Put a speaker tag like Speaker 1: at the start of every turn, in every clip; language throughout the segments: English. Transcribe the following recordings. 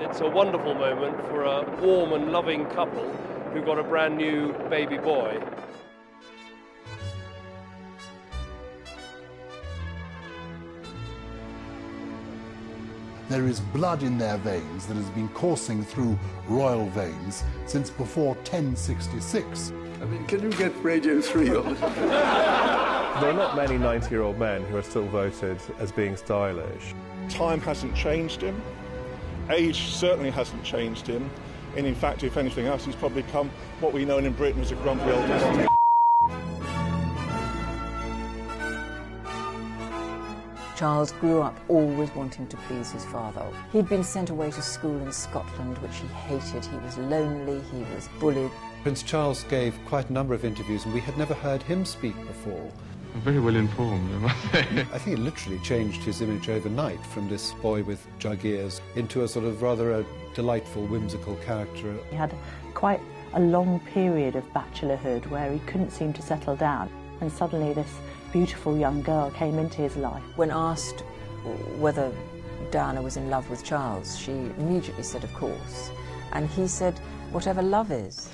Speaker 1: It's a wonderful moment for a warm and loving couple who got a brand new baby boy.
Speaker 2: There is blood in their veins that has been coursing through royal veins since before 1066.
Speaker 3: I mean, can you get Radio 3 on?
Speaker 4: There are not many 90-year-old men who are still voted as being stylish.
Speaker 5: Time hasn't changed him. Age certainly hasn't changed him. And in fact, if anything else, he's probably become what we know in Britain as a grumpy old man.
Speaker 6: Charles grew up always wanting to please his father. He'd been sent away to school in Scotland, which he hated. He was lonely, he was bullied.
Speaker 7: Prince Charles gave quite a number of interviews, and we had never heard him speak before.
Speaker 8: I'm very well informed, I must say.
Speaker 7: I think it literally changed his image overnight from this boy with jug ears into a sort of rather a delightful, whimsical character.
Speaker 9: He had quite a long period of bachelorhood where he couldn't seem to settle down, and suddenly this beautiful young girl came into his life.
Speaker 6: When asked whether Diana was in love with Charles, she immediately said, of course. And he said, whatever love is.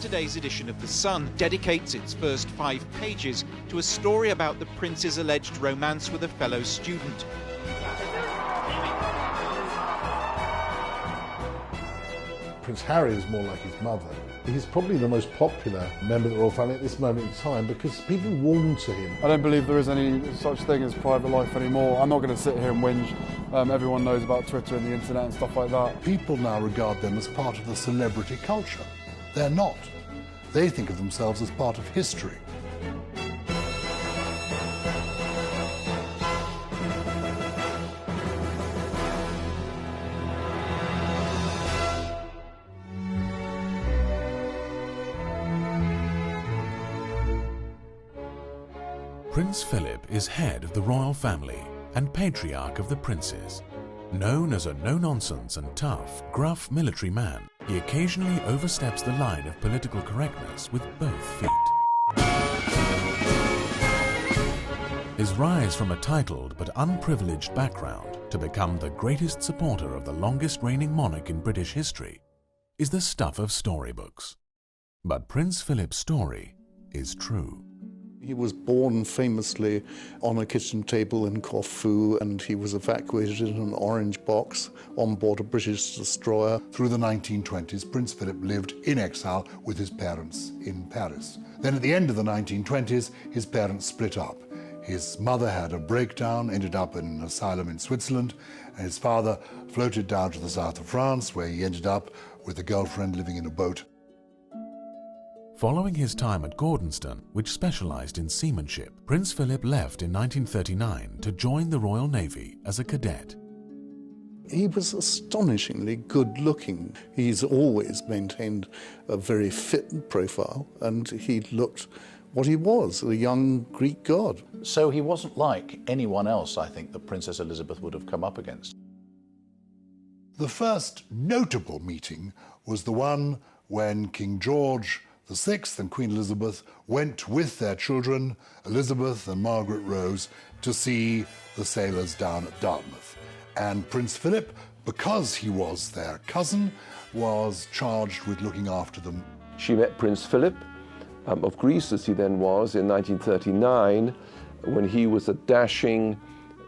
Speaker 10: Today's edition of The Sun dedicates its first 5 pages to a story about the prince's alleged romance with a fellow student.
Speaker 3: Prince Harry is more like his mother. He's probably the most popular member of the royal family at this moment in time because people warm to him.
Speaker 11: I don't believe there is any such thing as private life anymore. I'm not going to sit here and whinge. Everyone knows about Twitter and the internet and stuff like that.
Speaker 2: People now regard them as part of the celebrity culture. They're not. They think of themselves as part of history.
Speaker 12: Prince Philip is head of the royal family and patriarch of the princes. Known as a no-nonsense and tough, gruff military man, he occasionally oversteps the line of political correctness with both feet. His rise from a titled but unprivileged background to become the greatest supporter of the longest reigning monarch in British history is the stuff of storybooks. But Prince Philip's story is true.
Speaker 3: He was born famously on a kitchen table in Corfu, and he was evacuated in an orange box on board a British destroyer.
Speaker 2: Through the 1920s, Prince Philip lived in exile with his parents in Paris. Then at the end of the 1920s, his parents split up. His mother had a breakdown, ended up in an asylum in Switzerland, and his father floated down to the south of France, where he ended up with a girlfriend living in a boat.
Speaker 12: Following his time at Gordonston, which specialised in seamanship, Prince Philip left in 1939 to join the Royal Navy as a cadet.
Speaker 3: He was astonishingly good-looking. He's always maintained a very fit profile, and he looked what he was, a young Greek god.
Speaker 13: So he wasn't like anyone else, I think, that Princess Elizabeth would have come up against.
Speaker 2: The first notable meeting was the one when King George VI and Queen Elizabeth went with their children, Elizabeth and Margaret Rose, to see the sailors down at Dartmouth. And Prince Philip, because he was their cousin, was charged with looking after them.
Speaker 1: She met Prince Philip of Greece, as he then was, in 1939, when he was a dashing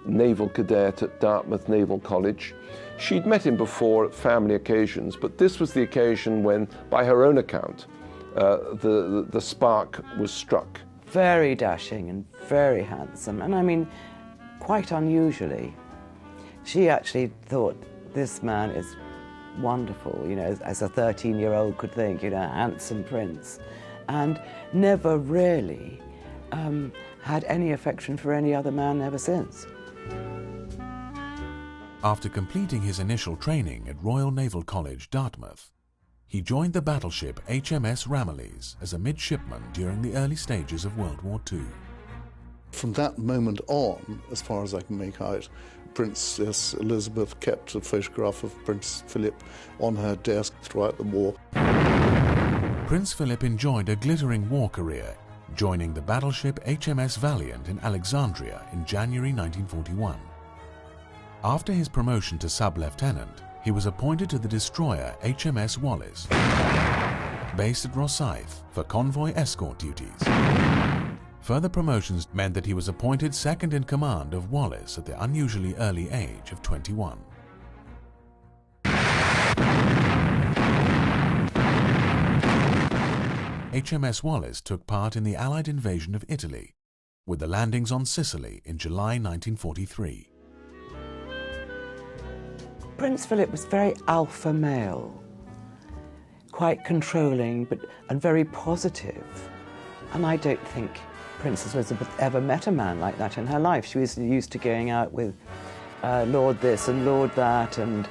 Speaker 1: naval cadet at Dartmouth Naval College. She'd met him before at family occasions, but this was the occasion when, by her own account, the spark was struck.
Speaker 14: Very dashing and very handsome, and I mean, quite unusually. She actually thought, this man is wonderful, you know, as a 13-year-old could think, you know, a handsome prince, and never really had any affection for any other man ever since.
Speaker 12: After completing his initial training at Royal Naval College, Dartmouth, he joined the battleship HMS Ramillies as a midshipman during the early stages of World War II.
Speaker 3: From that moment on, as far as I can make out, Princess Elizabeth kept a photograph of Prince Philip on her desk throughout the war.
Speaker 12: Prince Philip enjoyed a glittering war career, joining the battleship HMS Valiant in Alexandria in January 1941. After his promotion to sub-lieutenant, he was appointed to the destroyer HMS Wallace, based at Rosyth, for convoy escort duties. Further promotions meant that he was appointed second in command of Wallace at the unusually early age of 21. HMS Wallace took part in the Allied invasion of Italy, with the landings on Sicily in July 1943.
Speaker 14: Prince Philip was very alpha male, quite controlling and very positive. And I don't think Princess Elizabeth ever met a man like that in her life. She was used to going out with Lord this and Lord that, and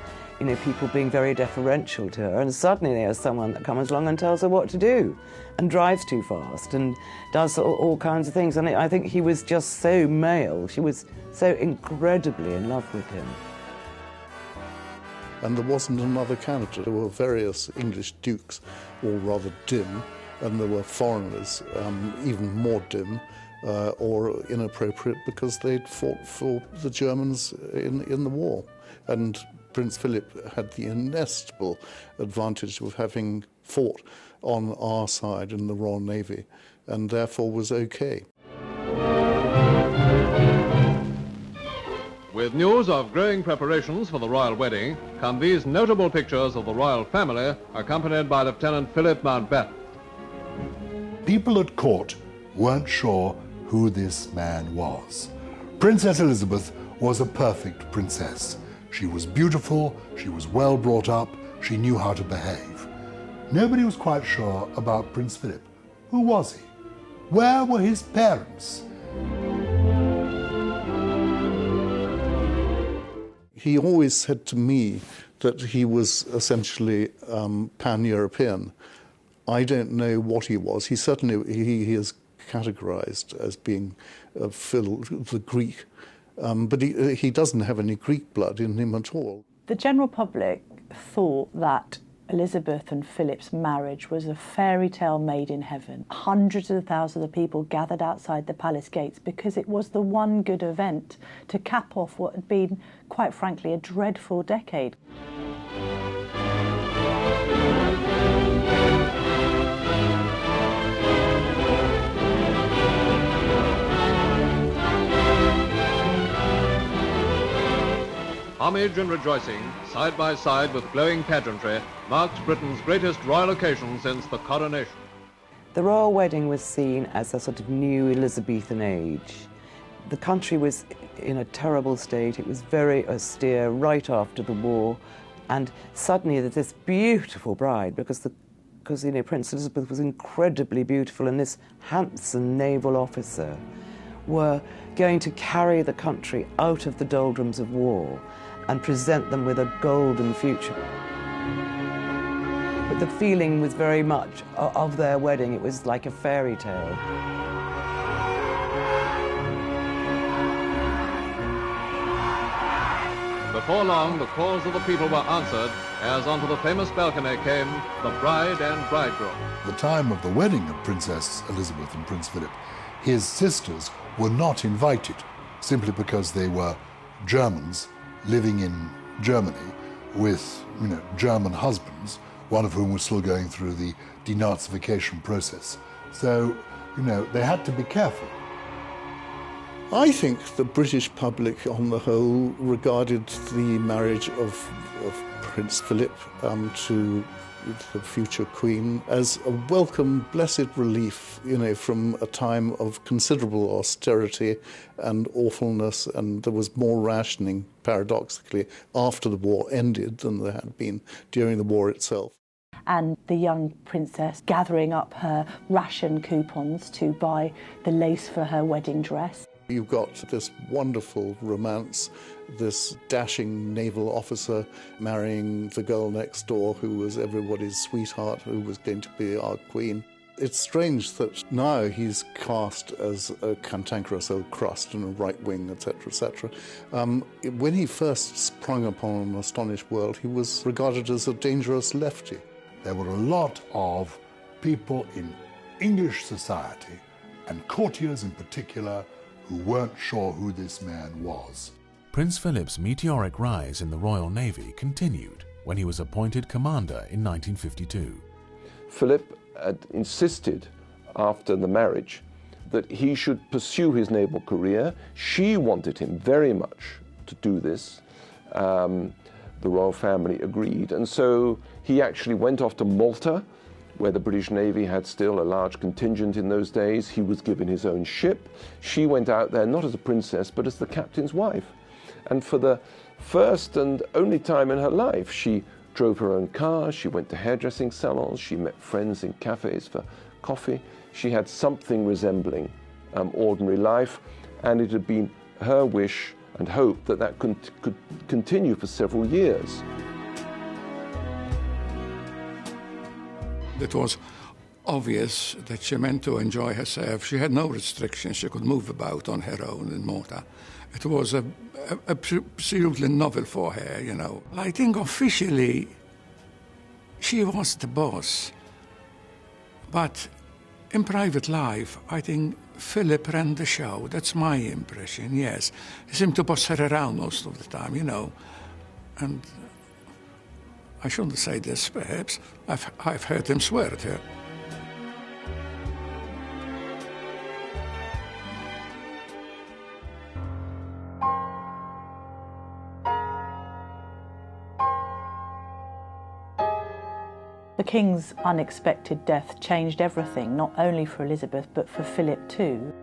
Speaker 14: people being very deferential to her, and suddenly there's someone that comes along and tells her what to do, and drives too fast, and does all kinds of things. And I think he was just so male. She was so incredibly in love with him.
Speaker 3: And there wasn't another candidate. There were various English dukes, all rather dim, and there were foreigners, even more dim or inappropriate because they'd fought for the Germans in the war. And Prince Philip had the inestimable advantage of having fought on our side in the Royal Navy, and therefore was okay.
Speaker 15: With news of growing preparations for the royal wedding come these notable pictures of the royal family, accompanied by Lieutenant Philip Mountbatten.
Speaker 2: People at court weren't sure who this man was. Princess Elizabeth was a perfect princess. She was beautiful, she was well brought up, she knew how to behave. Nobody was quite sure about Prince Philip. Who was he? Where were his parents?
Speaker 3: He always said to me that he was essentially pan-European. I don't know what he was. He certainly he is categorized as being the Greek, but he doesn't have any Greek blood in him at all.
Speaker 9: The general public thought that Elizabeth and Philip's marriage was a fairy tale made in heaven. Hundreds of thousands of people gathered outside the palace gates because it was the one good event to cap off what had been, quite frankly, a dreadful decade.
Speaker 15: Homage and rejoicing, side by side with glowing pageantry, marked Britain's greatest royal occasion since the coronation.
Speaker 14: The royal wedding was seen as a sort of new Elizabethan age. The country was in a terrible state. It was very austere right after the war, and suddenly there's this beautiful bride, because Princess Elizabeth was incredibly beautiful, and this handsome naval officer were going to carry the country out of the doldrums of war and present them with a golden future. But the feeling was very much of their wedding. It was like a fairy tale.
Speaker 15: Before long, the calls of the people were answered as onto the famous balcony came the bride and bridegroom.
Speaker 2: The time of the wedding of Princess Elizabeth and Prince Philip, his sisters were not invited simply because they were Germans living in Germany with, German husbands, one of whom was still going through the denazification process. So, they had to be careful.
Speaker 3: I think the British public, on the whole, regarded the marriage of Prince Philip to the future Queen as a welcome, blessed relief, from a time of considerable austerity and awfulness, and there was more rationing, paradoxically, after the war ended than there had been during the war itself.
Speaker 9: And the young princess gathering up her ration coupons to buy the lace for her wedding dress.
Speaker 3: You've got this wonderful romance, this dashing naval officer marrying the girl next door who was everybody's sweetheart, who was going to be our queen. It's strange that now he's cast as a cantankerous old crust and a right wing, etc., etc. When he first sprung upon an astonished world, he was regarded as a dangerous lefty.
Speaker 2: There were a lot of people in English society, and courtiers in particular, who weren't sure who this man was.
Speaker 12: Prince Philip's meteoric rise in the Royal Navy continued when he was appointed commander in 1952.
Speaker 1: Philip had insisted after the marriage that he should pursue his naval career. She wanted him very much to do this. The royal family agreed, and so he actually went off to Malta, where the British Navy had still a large contingent in those days. He was given his own ship. She went out there not as a princess, but as the captain's wife. And for the first and only time in her life, she drove her own car, she went to hairdressing salons, she met friends in cafes for coffee. She had something resembling ordinary life, and it had been her wish and hope that that could continue for several years.
Speaker 16: It was obvious that she meant to enjoy herself. She had no restrictions. She could move about on her own in Malta. It was absolutely novel for her, you know. I think officially she was the boss. But in private life, I think Philip ran the show. That's my impression, yes. He seemed to boss her around most of the time, you know. And I shouldn't say this, perhaps. I've heard him swear at her.
Speaker 9: The King's unexpected death changed everything, not only for Elizabeth, but for Philip too.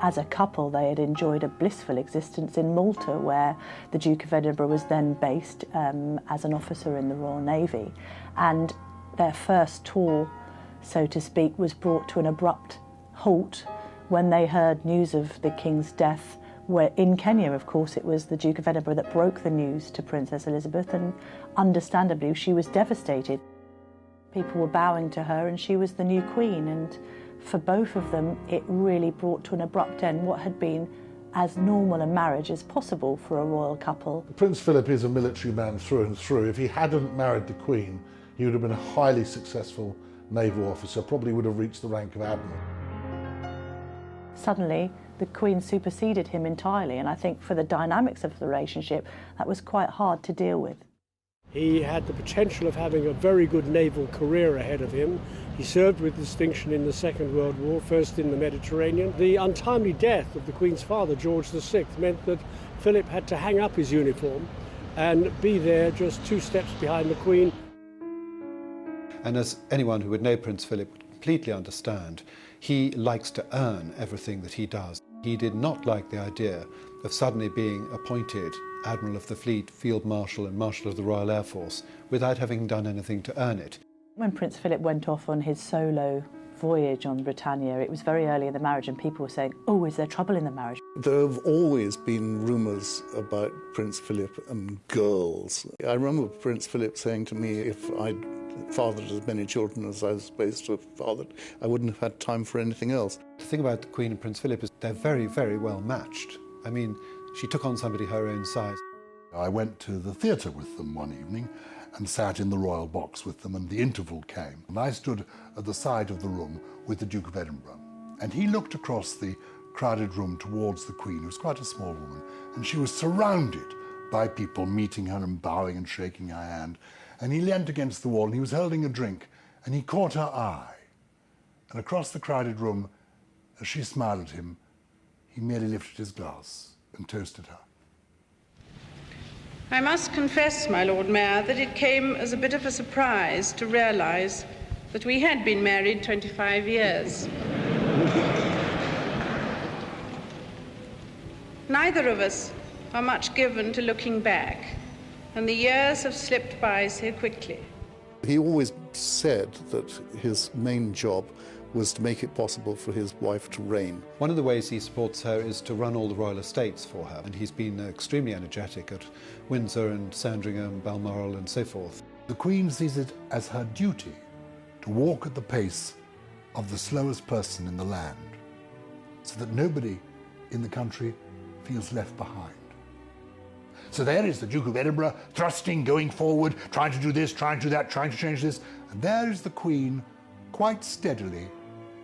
Speaker 9: As a couple, they had enjoyed a blissful existence in Malta, where the Duke of Edinburgh was then based as an officer in the Royal Navy. And their first tour, so to speak, was brought to an abrupt halt when they heard news of the King's death, where in Kenya, of course, it was the Duke of Edinburgh that broke the news to Princess Elizabeth, and understandably she was devastated. People were bowing to her and she was the new Queen, and for both of them it really brought to an abrupt end what had been as normal a marriage as possible for a royal couple.
Speaker 3: Prince Philip is a military man through and through. If he hadn't married the Queen, he would have been a highly successful naval officer, probably would have reached the rank of admiral.
Speaker 9: Suddenly, the Queen superseded him entirely, and I think for the dynamics of the relationship, that was quite hard to deal with.
Speaker 17: He had the potential of having a very good naval career ahead of him. He served with distinction in the Second World War, first in the Mediterranean. The untimely death of the Queen's father, George VI, meant that Philip had to hang up his uniform and be there just 2 steps behind the Queen.
Speaker 7: And as anyone who would know Prince Philip would completely understand, he likes to earn everything that he does. He did not like the idea of suddenly being appointed Admiral of the Fleet, Field Marshal and Marshal of the Royal Air Force without having done anything to earn it.
Speaker 9: When Prince Philip went off on his solo voyage on Britannia, it was very early in the marriage and people were saying, oh, is there trouble in the marriage?
Speaker 3: There have always been rumours about Prince Philip and girls. I remember Prince Philip saying to me, if I'd fathered as many children as I was supposed to have fathered, I wouldn't have had time for anything else.
Speaker 7: The thing about the Queen and Prince Philip is they're very, very well matched. I mean, she took on somebody her own size.
Speaker 2: I went to the theatre with them one evening and sat in the royal box with them, and the interval came. And I stood at the side of the room with the Duke of Edinburgh. And he looked across the crowded room towards the Queen, who was quite a small woman, and she was surrounded by people meeting her and bowing and shaking her hand. And he leant against the wall and he was holding a drink, and he caught her eye. And across the crowded room, as she smiled at him, he merely lifted his glass and toasted her.
Speaker 18: I must confess, my Lord Mayor, that it came as a bit of a surprise to realise that we had been married 25 years. Neither of us are much given to looking back, and the years have slipped by so quickly.
Speaker 3: He always said that his main job was to make it possible for his wife to reign.
Speaker 7: One of the ways he supports her is to run all the royal estates for her, and he's been extremely energetic at Windsor and Sandringham, Balmoral and so forth.
Speaker 2: The Queen sees it as her duty to walk at the pace of the slowest person in the land, so that nobody in the country feels left behind. So there is the Duke of Edinburgh thrusting, going forward, trying to do this, trying to do that, trying to change this, and there is the Queen quite steadily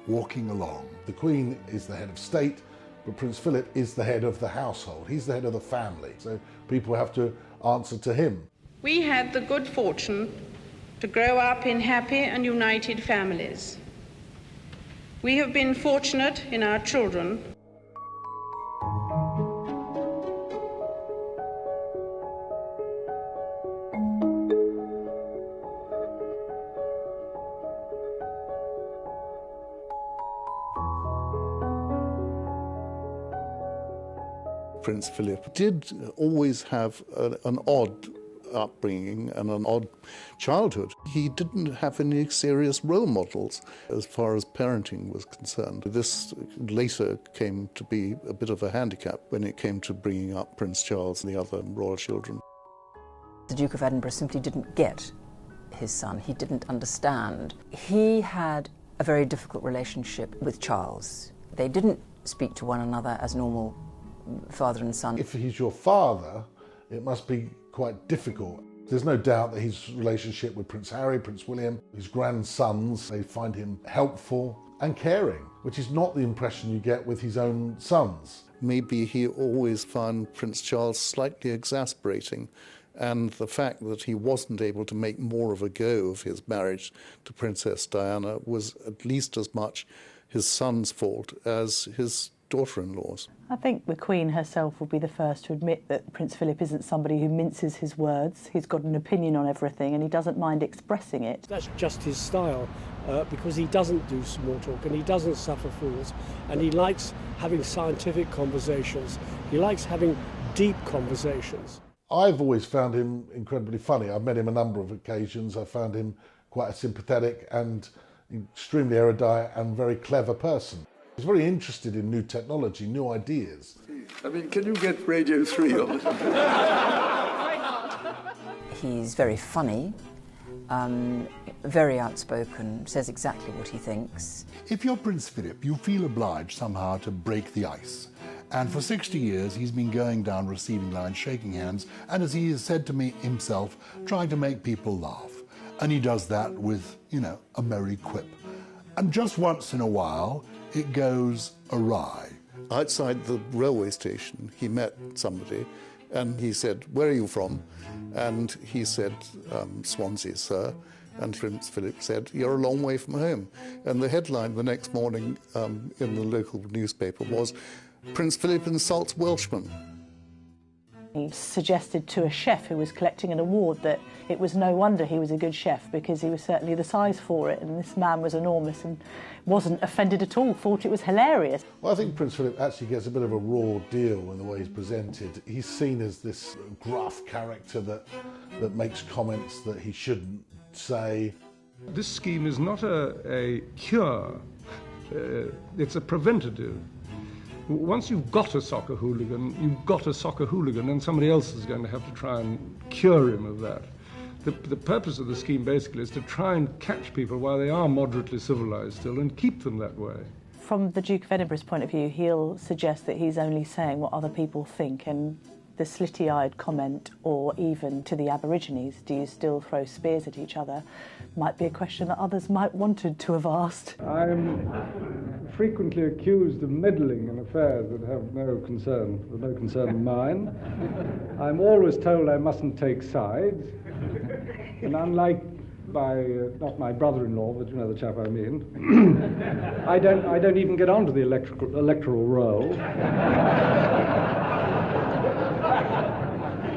Speaker 2: walking along.
Speaker 19: The Queen is the head of state, but Prince Philip is the head of the household. He's the head of the family, so people have to answer to him.
Speaker 18: We had the good fortune to grow up in happy and united families. We have been fortunate in our children.
Speaker 3: Prince Philip did always have an odd upbringing and an odd childhood. He didn't have any serious role models as far as parenting was concerned. This later came to be a bit of a handicap when it came to bringing up Prince Charles and the other royal children.
Speaker 6: The Duke of Edinburgh simply didn't get his son. He didn't understand. He had a very difficult relationship with Charles. They didn't speak to one another as normal father and son.
Speaker 19: If he's your father, it must be quite difficult. There's no doubt that his relationship with Prince Harry, Prince William, his grandsons, they find him helpful and caring, which is not the impression you get with his own sons.
Speaker 3: Maybe he always found Prince Charles slightly exasperating, and the fact that he wasn't able to make more of a go of his marriage to Princess Diana was at least as much his son's fault as his daughter-in-law's.
Speaker 9: I think the Queen herself will be the first to admit that Prince Philip isn't somebody who minces his words. He's got an opinion on everything and he doesn't mind expressing it.
Speaker 17: That's just his style, because he doesn't do small talk and he doesn't suffer fools, and he likes having scientific conversations. He likes having deep conversations.
Speaker 19: I've always found him incredibly funny. I've met him a number of occasions. I found him quite a sympathetic and extremely erudite and very clever person. He's very interested in new technology, new ideas.
Speaker 20: I mean, can you get Radio 3 on?
Speaker 6: He's very funny, very outspoken, says exactly what he thinks.
Speaker 2: If you're Prince Philip, you feel obliged somehow to break the ice. And for 60 years, he's been going down receiving lines, shaking hands, and as he has said to me himself, trying to make people laugh. And he does that with, a merry quip. And just once in a while, it goes awry.
Speaker 3: Outside the railway station, he met somebody and he said, "Where are you from?" And he said, "Swansea, sir." And Prince Philip said, "You're a long way from home." And the headline the next morning in the local newspaper was, "Prince Philip insults Welshmen."
Speaker 9: He suggested to a chef who was collecting an award that it was no wonder he was a good chef because he was certainly the size for it, and this man was enormous and wasn't offended at all, thought it was hilarious.
Speaker 19: Well, I think Prince Philip actually gets a bit of a raw deal in the way he's presented. He's seen as this gruff character that makes comments that he shouldn't say.
Speaker 21: This scheme is not a cure, it's a preventative. Once you've got a soccer hooligan, and somebody else is going to have to try and cure him of that. The purpose of the scheme basically is to try and catch people while they are moderately civilised still and keep them that way.
Speaker 9: From the Duke of Edinburgh's point of view, he'll suggest that he's only saying what other people think, and the slitty-eyed comment, or even to the Aborigines, "Do you still throw spears at each other?" might be a question that others might wanted to have asked.
Speaker 21: I'm frequently accused of meddling in affairs that have no concern of mine. I'm always told I mustn't take sides, and unlike not my brother-in-law, but you know the chap I mean, I don't even get onto the electoral roll.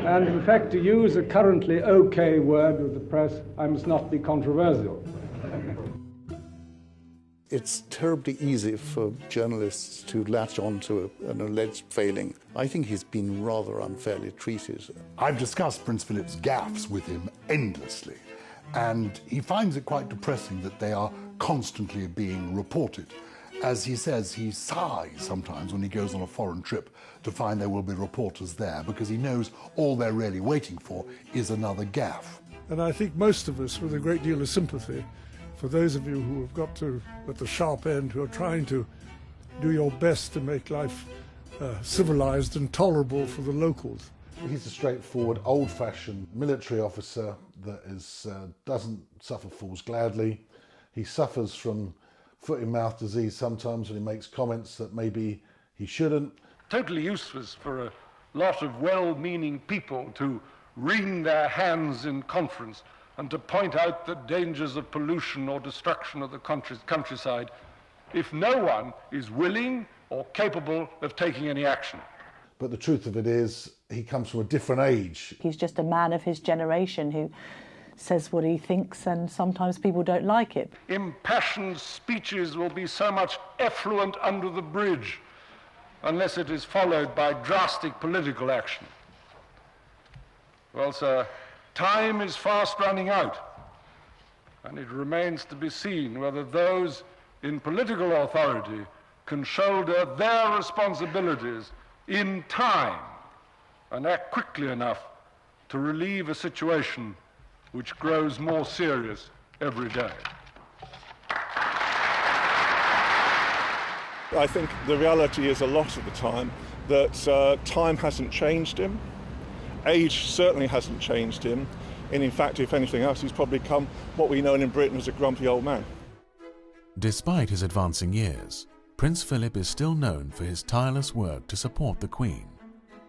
Speaker 21: And in fact, to use a currently okay word with the press, I must not be controversial.
Speaker 3: It's terribly easy for journalists to latch on to an alleged failing. I think he's been rather unfairly treated.
Speaker 2: I've discussed Prince Philip's gaffes with him endlessly, and he finds it quite depressing that they are constantly being reported. As he says, he sighs sometimes when he goes on a foreign trip to find there will be reporters there, because he knows all they're really waiting for is another gaffe.
Speaker 22: And I think most of us, with a great deal of sympathy for those of you who have got to, at the sharp end, who are trying to do your best to make life civilised and tolerable for the locals.
Speaker 19: He's a straightforward, old-fashioned military officer that doesn't suffer fools gladly. He suffers from foot-and-mouth disease sometimes, and he makes comments that maybe he shouldn't.
Speaker 21: Totally useless for a lot of well-meaning people to wring their hands in conference and to point out the dangers of pollution or destruction of the countryside if no one is willing or capable of taking any action.
Speaker 19: But the truth of it is, he comes from a different age.
Speaker 9: He's just a man of his generation who says what he thinks, and sometimes people don't like it.
Speaker 21: Impassioned speeches will be so much effluent under the bridge unless it is followed by drastic political action. Well, sir, time is fast running out, and it remains to be seen whether those in political authority can shoulder their responsibilities in time and act quickly enough to relieve a situation which grows more serious every day.
Speaker 4: I think the reality is a lot of the time that time hasn't changed him, age certainly hasn't changed him, and in fact, if anything else, he's probably become what we know in Britain as a grumpy old man.
Speaker 12: Despite his advancing years, Prince Philip is still known for his tireless work to support the Queen,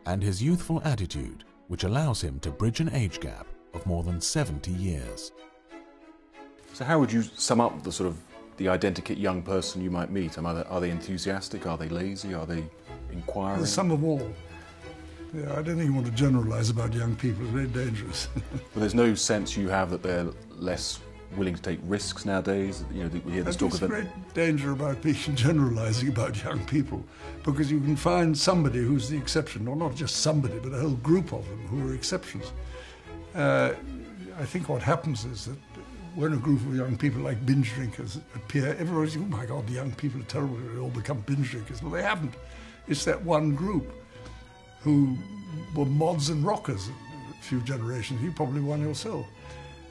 Speaker 12: and his youthful attitude, which allows him to bridge an age gap of more than 70 years.
Speaker 5: So how would you sum up the sort of the identikit young person you might meet? Are they enthusiastic? Are they lazy? Are they inquiring?
Speaker 22: There's some of all. Yeah, I don't think you want to generalise about young people. It's very dangerous.
Speaker 5: But there's no sense you have that they're less willing to take risks nowadays? You know, we hear this talk of
Speaker 22: There's great danger about being generalising about young people, because you can find somebody who's the exception, or not just somebody, but a whole group of them who are exceptions. I think what happens is that when a group of young people like binge drinkers appear, everybody's, oh my God, the young people are terrible, they all become binge drinkers. Well, they haven't. It's that one group who were mods and rockers a few generations. You probably one yourself.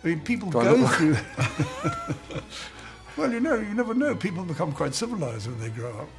Speaker 22: I mean, people go through... Well, you know, you never know. People become quite civilised when they grow up.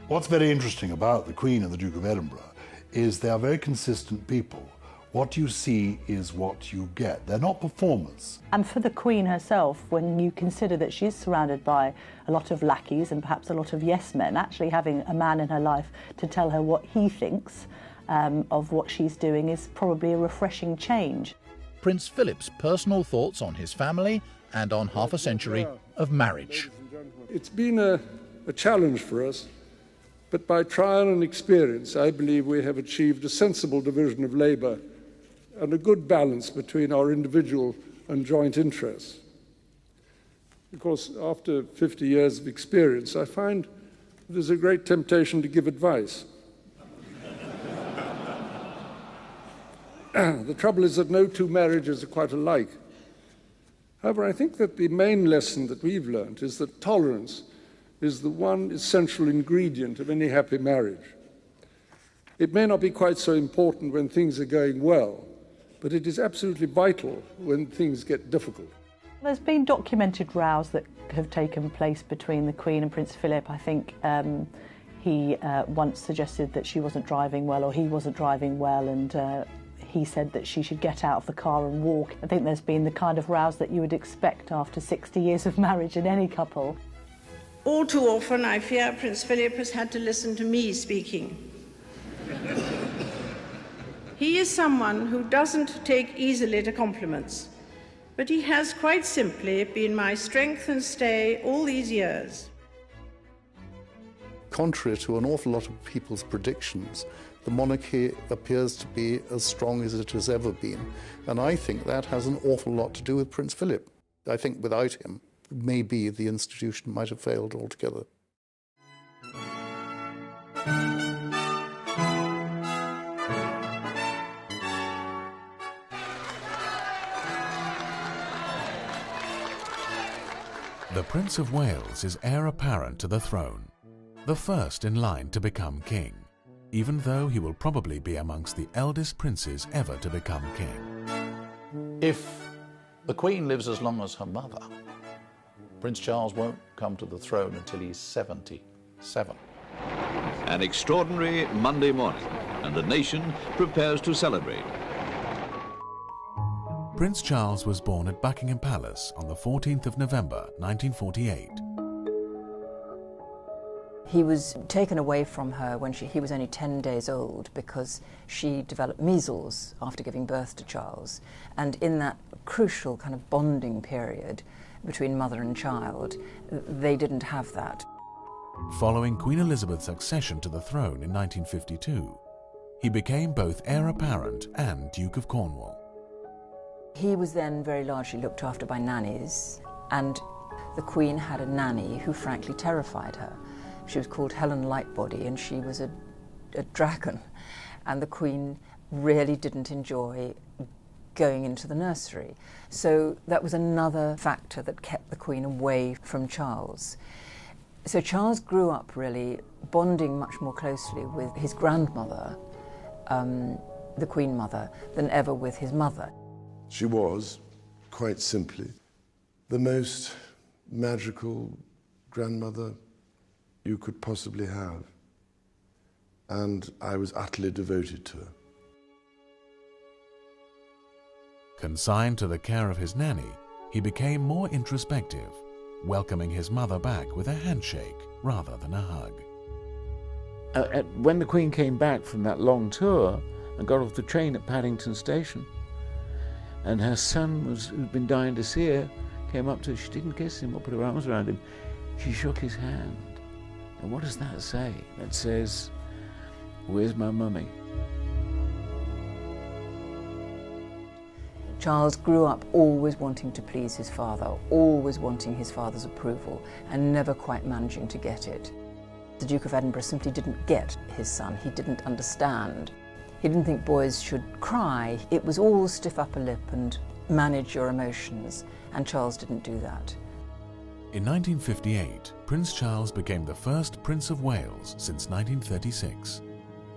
Speaker 2: What's very interesting about the Queen and the Duke of Edinburgh is they are very consistent people. What you see is what you get. They're not performers.
Speaker 9: And for the Queen herself, when you consider that she's surrounded by a lot of lackeys and perhaps a lot of yes men, actually having a man in her life to tell her what he thinks of what she's doing is probably a refreshing change.
Speaker 23: Prince Philip's personal thoughts on his family and on half a century of marriage.
Speaker 21: It's been a challenge for us, but by trial and experience, I believe we have achieved a sensible division of labour and a good balance between our individual and joint interests. Of course, after 50 years of experience, I find there's a great temptation to give advice. The trouble is that no two marriages are quite alike. However, I think that the main lesson that we've learned is that tolerance is the one essential ingredient of any happy marriage. It may not be quite so important when things are going well, but it is absolutely vital when things get difficult.
Speaker 9: There's been documented rows that have taken place between the Queen and Prince Philip. I think he once suggested that she wasn't driving well, or he wasn't driving well, and he said that she should get out of the car and walk. I think there's been the kind of rows that you would expect after 60 years of marriage in any couple.
Speaker 18: All too often, I fear Prince Philip has had to listen to me speaking. He is someone who doesn't take easily to compliments, but he has quite simply been my strength and stay all these years.
Speaker 3: Contrary to an awful lot of people's predictions, the monarchy appears to be as strong as it has ever been. And I think that has an awful lot to do with Prince Philip. I think without him, maybe the institution might have failed altogether.
Speaker 12: The Prince of Wales is heir apparent to the throne, the first in line to become king, even though he will probably be amongst the eldest princes ever to become king.
Speaker 13: If the Queen lives as long as her mother, Prince Charles won't come to the throne until he's 77.
Speaker 24: An extraordinary Monday morning, and the nation prepares to celebrate.
Speaker 12: Prince Charles was born at Buckingham Palace on the 14th of November 1948.
Speaker 6: He was taken away from her when he was only 10 days old because she developed measles after giving birth to Charles. And in that crucial kind of bonding period between mother and child, they didn't have that.
Speaker 12: Following Queen Elizabeth's accession to the throne in 1952, he became both heir apparent and Duke of Cornwall.
Speaker 6: He was then very largely looked after by nannies, and the Queen had a nanny who frankly terrified her. She was called Helen Lightbody, and she was a dragon. And the Queen really didn't enjoy going into the nursery. So that was another factor that kept the Queen away from Charles. So Charles grew up really bonding much more closely with his grandmother, the Queen Mother, than ever with his mother.
Speaker 8: She was, quite simply, the most magical grandmother you could possibly have, and I was utterly devoted to her.
Speaker 12: Consigned to the care of his nanny, he became more introspective, welcoming his mother back with a handshake rather than a hug.
Speaker 10: When the Queen came back from that long tour and got off the train at Paddington Station, and her son, who'd been dying to see her, came up to her. She didn't kiss him or put her arms around him. She shook his hand. And what does that say? That says, "Where's my mummy?"
Speaker 6: Charles grew up always wanting to please his father, always wanting his father's approval, and never quite managing to get it. The Duke of Edinburgh simply didn't get his son. He didn't understand. He didn't think boys should cry. It was all stiff upper lip and manage your emotions, and Charles didn't do that.
Speaker 12: In 1958, Prince Charles became the first Prince of Wales since 1936,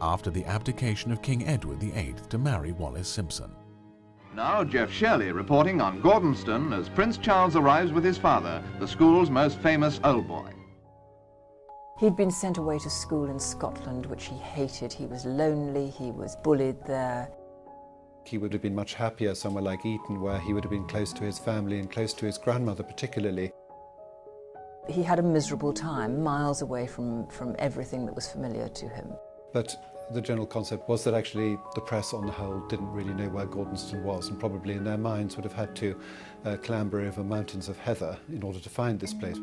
Speaker 12: after the abdication of King Edward VIII to marry Wallis Simpson.
Speaker 11: Now Jeff Shirley reporting on Gordonston as Prince Charles arrives with his father, the school's most famous old boy.
Speaker 6: He'd been sent away to school in Scotland, which he hated. He was lonely, he was bullied there.
Speaker 7: He would have been much happier somewhere like Eton, where he would have been close to his family and close to his grandmother particularly.
Speaker 6: He had a miserable time, miles away from everything that was familiar to him.
Speaker 7: But the general concept was that actually the press on the whole didn't really know where Gordonston was, and probably in their minds would have had to clamber over mountains of heather in order to find this place.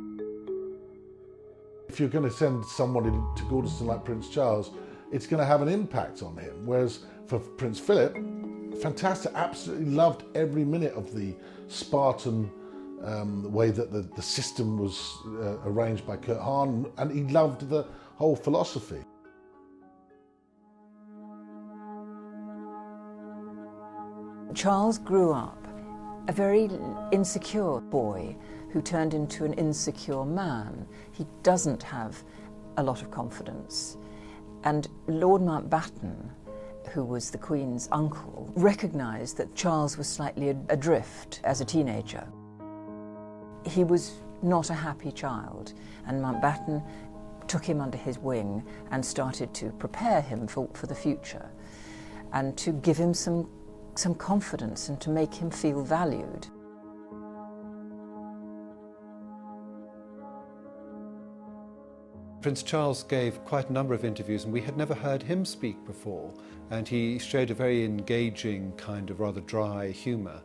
Speaker 19: If you're going to send somebody to Gordonston like Prince Charles, it's going to have an impact on him. Whereas for Prince Philip, fantastic, absolutely loved every minute of the Spartan way that the system was arranged by Kurt Hahn, and he loved the whole philosophy.
Speaker 6: Charles grew up a very insecure boy who turned into an insecure man. He doesn't have a lot of confidence. And Lord Mountbatten, who was the Queen's uncle, recognised that Charles was slightly adrift as a teenager. He was not a happy child, and Mountbatten took him under his wing and started to prepare him for the future and to give him some confidence and to make him feel valued.
Speaker 7: Prince Charles gave quite a number of interviews, and we had never heard him speak before, and he showed a very engaging kind of rather dry humour,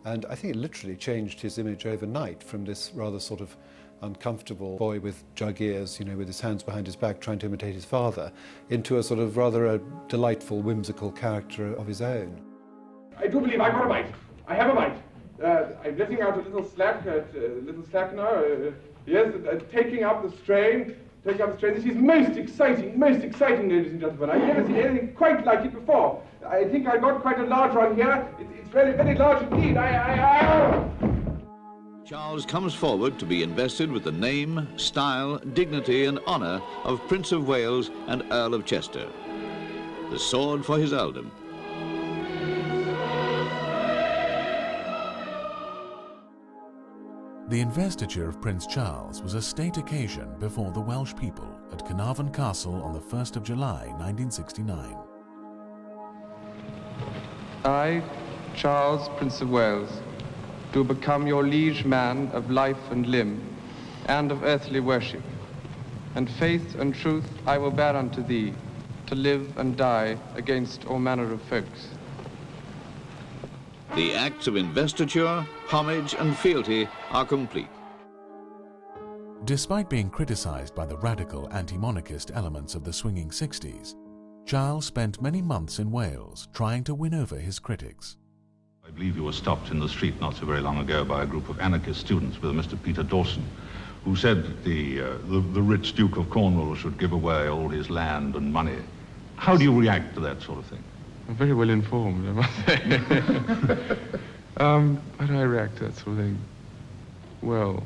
Speaker 7: and I think it literally changed his image overnight from this rather sort of uncomfortable boy with jug ears, you know, with his hands behind his back trying to imitate his father, into a sort of rather a delightful, whimsical character of his own.
Speaker 14: I do believe I got a bite. I have a bite. I'm letting out a little slack now. Yes, taking up the strain. This is most exciting, ladies and gentlemen. I've never seen anything quite like it before. I think I got quite a large one here. It's really very large indeed.
Speaker 24: Charles comes forward to be invested with the name, style, dignity and honour of Prince of Wales and Earl of Chester. The sword for his earldom.
Speaker 12: The investiture of Prince Charles was a state occasion before the Welsh people at Carnarvon Castle on the 1st of July 1969.
Speaker 25: I,
Speaker 14: Charles, Prince of Wales, to become your liege man of life and limb, and of earthly worship. And faith and truth I will bear unto thee, to live and die against all manner of folks.
Speaker 24: The acts of investiture, homage and fealty are complete.
Speaker 12: Despite being criticised by the radical anti-monarchist elements of the swinging 60s, Gyles spent many months in Wales trying to win over his critics.
Speaker 1: I believe you were stopped in the street not so very long ago by a group of anarchist students with Mr. Peter Dawson, who said the rich Duke of Cornwall should give away all his land and money. How do you react to that sort of thing?
Speaker 14: I'm very well informed, I must say. How do I react to that sort of thing? Well,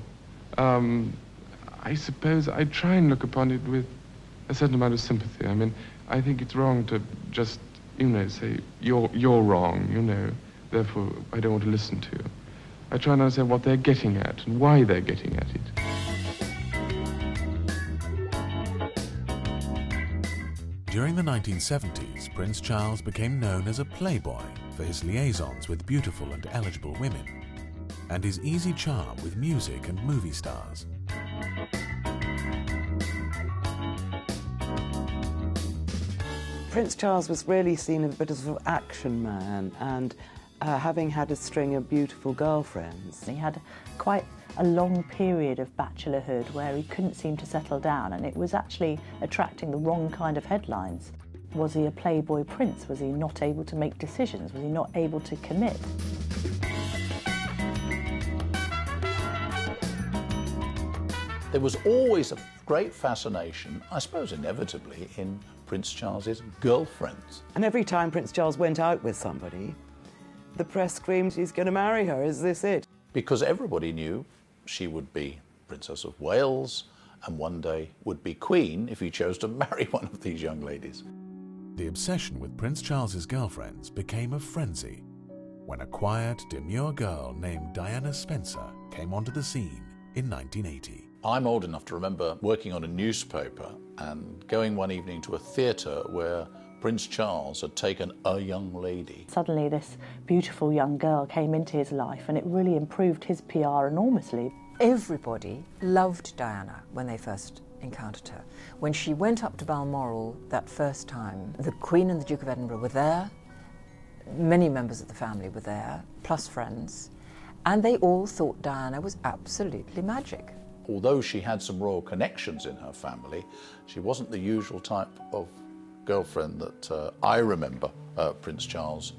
Speaker 14: I suppose I try and look upon it with a certain amount of sympathy. I mean, I think it's wrong to just, you know, say, you're wrong, you know, therefore I don't want to listen to you. I try and understand what they're getting at and why they're getting at it.
Speaker 12: During the 1970s, Prince Charles became known as a playboy for his liaisons with beautiful and eligible women, and his easy charm with music and movie stars.
Speaker 15: Prince Charles was really seen as a bit of an action man, and having had a string of beautiful girlfriends.
Speaker 9: He had quite a long period of bachelorhood where he couldn't seem to settle down, and it was actually attracting the wrong kind of headlines. Was he a playboy prince? Was he not able to make decisions? Was he not able to commit?
Speaker 13: There was always a great fascination, I suppose inevitably, in Prince Charles's girlfriends.
Speaker 15: And every time Prince Charles went out with somebody, the press screamed, he's going to marry her, is this it?
Speaker 13: Because everybody knew she would be Princess of Wales and one day would be Queen if he chose to marry one of these young ladies.
Speaker 12: The obsession with Prince Charles's girlfriends became a frenzy when a quiet, demure girl named Diana Spencer came onto the scene in 1980.
Speaker 13: I'm old enough to remember working on a newspaper and going one evening to a theatre where Prince Charles had taken a young lady.
Speaker 9: Suddenly this beautiful young girl came into his life, and it really improved his PR enormously.
Speaker 6: Everybody loved Diana when they first encountered her. When she went up to Balmoral that first time, the Queen and the Duke of Edinburgh were there, many members of the family were there, plus friends, and they all thought Diana was absolutely magic.
Speaker 13: Although she had some royal connections in her family, she wasn't the usual type of girlfriend that I remember Prince Charles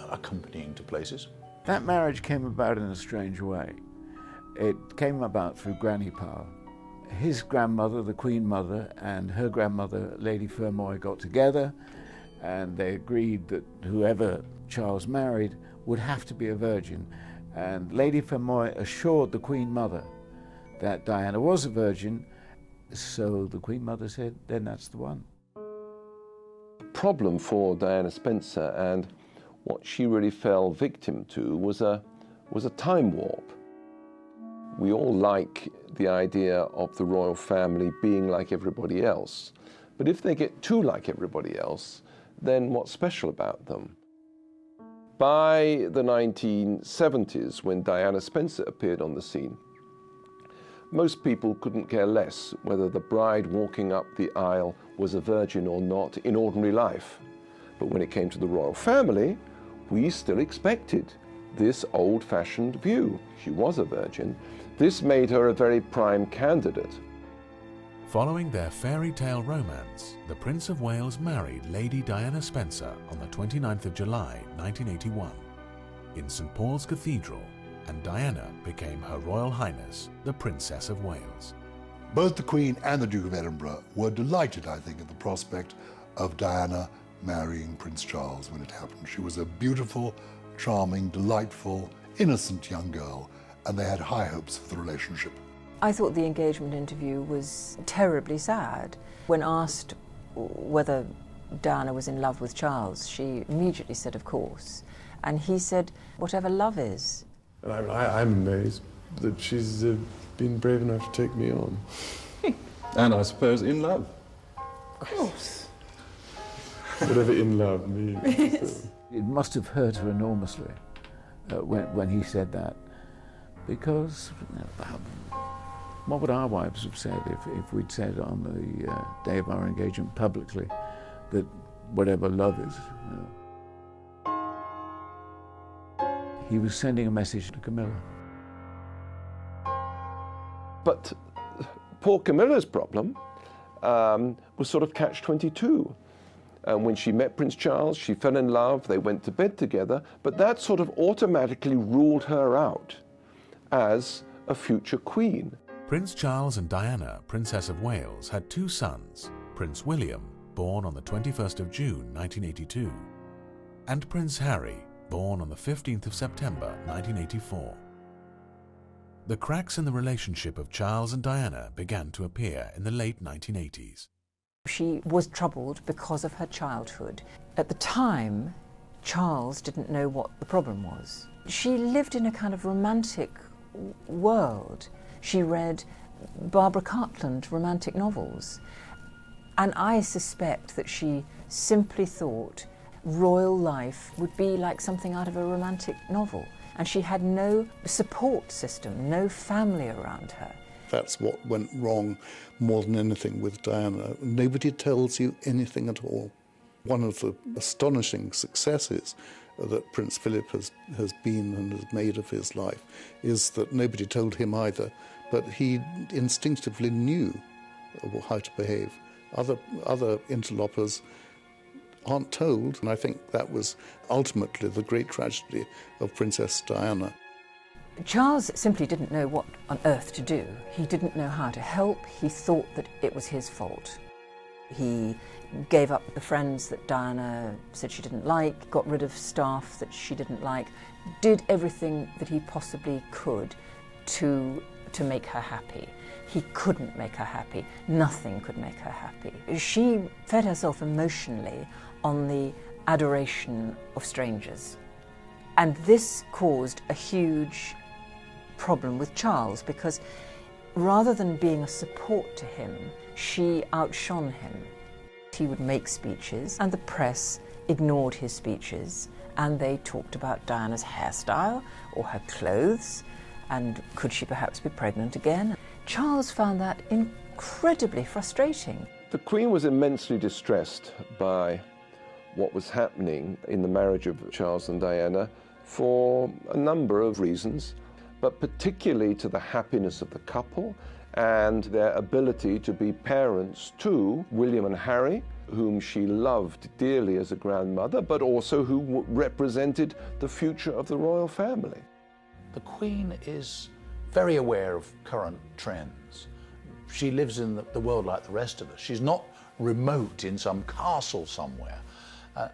Speaker 13: accompanying to places.
Speaker 10: That marriage came about in a strange way. It came about through granny power. His grandmother, the Queen Mother, and her grandmother, Lady Fermoy, got together, and they agreed that whoever Charles married would have to be a virgin. And Lady Fermoy assured the Queen Mother that Diana was a virgin, so the Queen Mother said, then that's the one.
Speaker 16: The problem for Diana Spencer, and what she really fell victim to, was a time warp. We all like the idea of the royal family being like everybody else, but if they get too like everybody else, then what's special about them? By the 1970s, when Diana Spencer appeared on the scene, most people couldn't care less whether the bride walking up the aisle was a virgin or not in ordinary life. But when it came to the royal family, we still expected this old-fashioned view. She was a virgin. This made her a very prime candidate.
Speaker 12: Following their fairy tale romance, the Prince of Wales married Lady Diana Spencer on the 29th of July, 1981, in St. Paul's Cathedral, and Diana became Her Royal Highness, the Princess of Wales.
Speaker 2: Both the Queen and the Duke of Edinburgh were delighted, I think, at the prospect of Diana marrying Prince Charles when it happened. She was a beautiful, charming, delightful, innocent young girl, and they had high hopes for the relationship.
Speaker 6: I thought the engagement interview was terribly sad. When asked whether Diana was in love with Charles, she immediately said, of course. And he said, whatever love is.
Speaker 17: I'm amazed that she's been brave enough to take me on.
Speaker 5: And I suppose in love.
Speaker 17: Of course. Whatever in love means.
Speaker 10: It must have hurt her enormously. when he said that, because what would our wives have said if we'd said on the day of our engagement publicly that whatever love is, he was sending a message to Camilla.
Speaker 16: But poor Camilla's problem was sort of catch-22. When she met Prince Charles, she fell in love, they went to bed together, but that sort of automatically ruled her out as a future queen.
Speaker 12: Prince Charles and Diana, Princess of Wales, had two sons, Prince William, born on the 21st of June 1982, and Prince Harry, born on the 15th of September 1984. The cracks in the relationship of Charles and Diana began to appear in the late 1980s.
Speaker 6: She was troubled because of her childhood. At the time, Charles didn't know what the problem was. She lived in a kind of romantic world. She read Barbara Cartland romantic novels. And I suspect that she simply thought royal life would be like something out of a romantic novel. And she had no support system, no family around her.
Speaker 3: That's what went wrong more than anything with Diana. Nobody tells you anything at all. One of the astonishing successes that Prince Philip has been and has made of his life is that nobody told him either, but he instinctively knew how to behave. Other interlopers aren't told, and I think that was ultimately the great tragedy of Princess Diana.
Speaker 6: Charles simply didn't know what on earth to do. He didn't know how to help. He thought that it was his fault. He gave up the friends that Diana said she didn't like, got rid of staff that she didn't like, did everything that he possibly could to make her happy. He couldn't make her happy. Nothing could make her happy. She fed herself emotionally on the adoration of strangers. And this caused a huge problem with Charles, because rather than being a support to him, she outshone him. He would make speeches, and the press ignored his speeches, and they talked about Diana's hairstyle or her clothes, and could she perhaps be pregnant again? Charles found that incredibly frustrating.
Speaker 16: The Queen was immensely distressed by what was happening in the marriage of Charles and Diana for a number of reasons, but particularly to the happiness of the couple and their ability to be parents to William and Harry, whom she loved dearly as a grandmother, but also who represented the future of the royal family.
Speaker 13: The Queen is very aware of current trends. She lives in the world like the rest of us. She's not remote in some castle somewhere.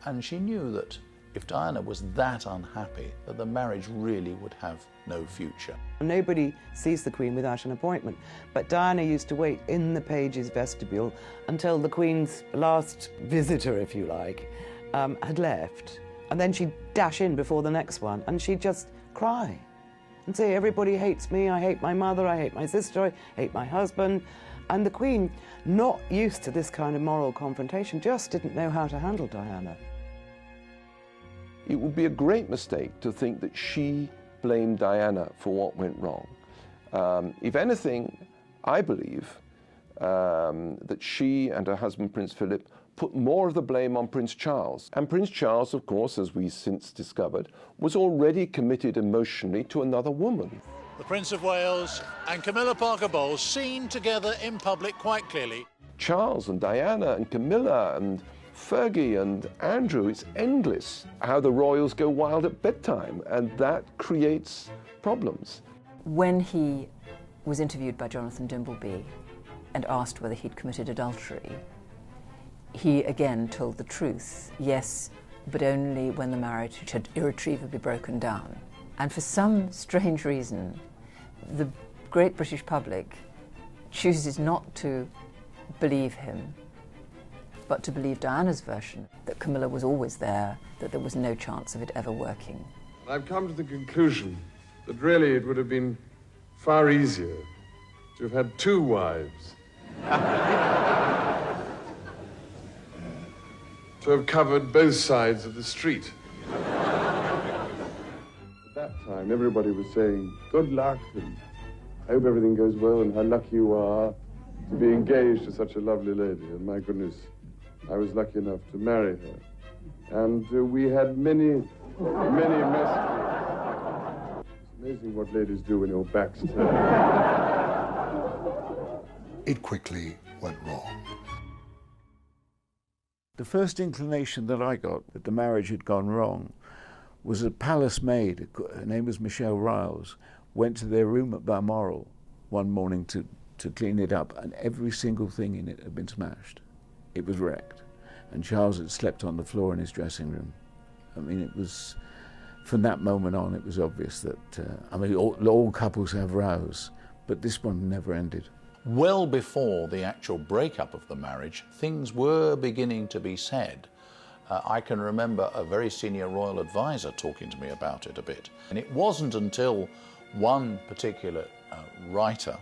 Speaker 13: And she knew that if Diana was that unhappy, that the marriage really would have no future.
Speaker 15: Nobody sees the Queen without an appointment, but Diana used to wait in the page's vestibule until the Queen's last visitor, if you like, had left. And then she'd dash in before the next one, and she'd just cry and say, everybody hates me, I hate my mother, I hate my sister, I hate my husband. And the Queen, not used to this kind of moral confrontation, just didn't know how to handle Diana.
Speaker 16: It would be a great mistake to think that she blamed Diana for what went wrong. If anything, I believe that she and her husband, Prince Philip, put more of the blame on Prince Charles. And Prince Charles, of course, as we since discovered, was already committed emotionally to another woman.
Speaker 4: The Prince of Wales and Camilla Parker Bowles seen together in public quite clearly.
Speaker 16: Charles and Diana and Camilla and Fergie and Andrew, it's endless how the royals go wild at bedtime, and that creates problems.
Speaker 6: When he was interviewed by Jonathan Dimbleby and asked whether he'd committed adultery, he again told the truth. Yes, but only when the marriage had irretrievably broken down. And for some strange reason, the great British public chooses not to believe him, but to believe Diana's version, that Camilla was always there, that there was no chance of it ever working.
Speaker 14: I've come to the conclusion that really it would have been far easier to have had two wives. To have covered both sides of the street. That
Speaker 17: time, everybody was saying, good luck, and I hope everything goes well, and how lucky you are to be engaged to such a lovely lady. And my goodness, I was lucky enough to marry her. And we had many messages. It's amazing what ladies do when your back's turned.
Speaker 2: It quickly went wrong.
Speaker 10: The first inclination that I got that the marriage had gone wrong was a palace maid, her name was Michelle Riles, went to their room at Balmoral one morning to clean it up, and every single thing in it had been smashed. It was wrecked, and Charles had slept on the floor in his dressing room. I mean, it was, from that moment on, it was obvious that, I mean, all couples have rows, but this one never ended.
Speaker 13: Well before the actual breakup of the marriage, things were beginning to be said. I can remember a very senior royal advisor talking to me about it a bit. And it wasn't until one particular writer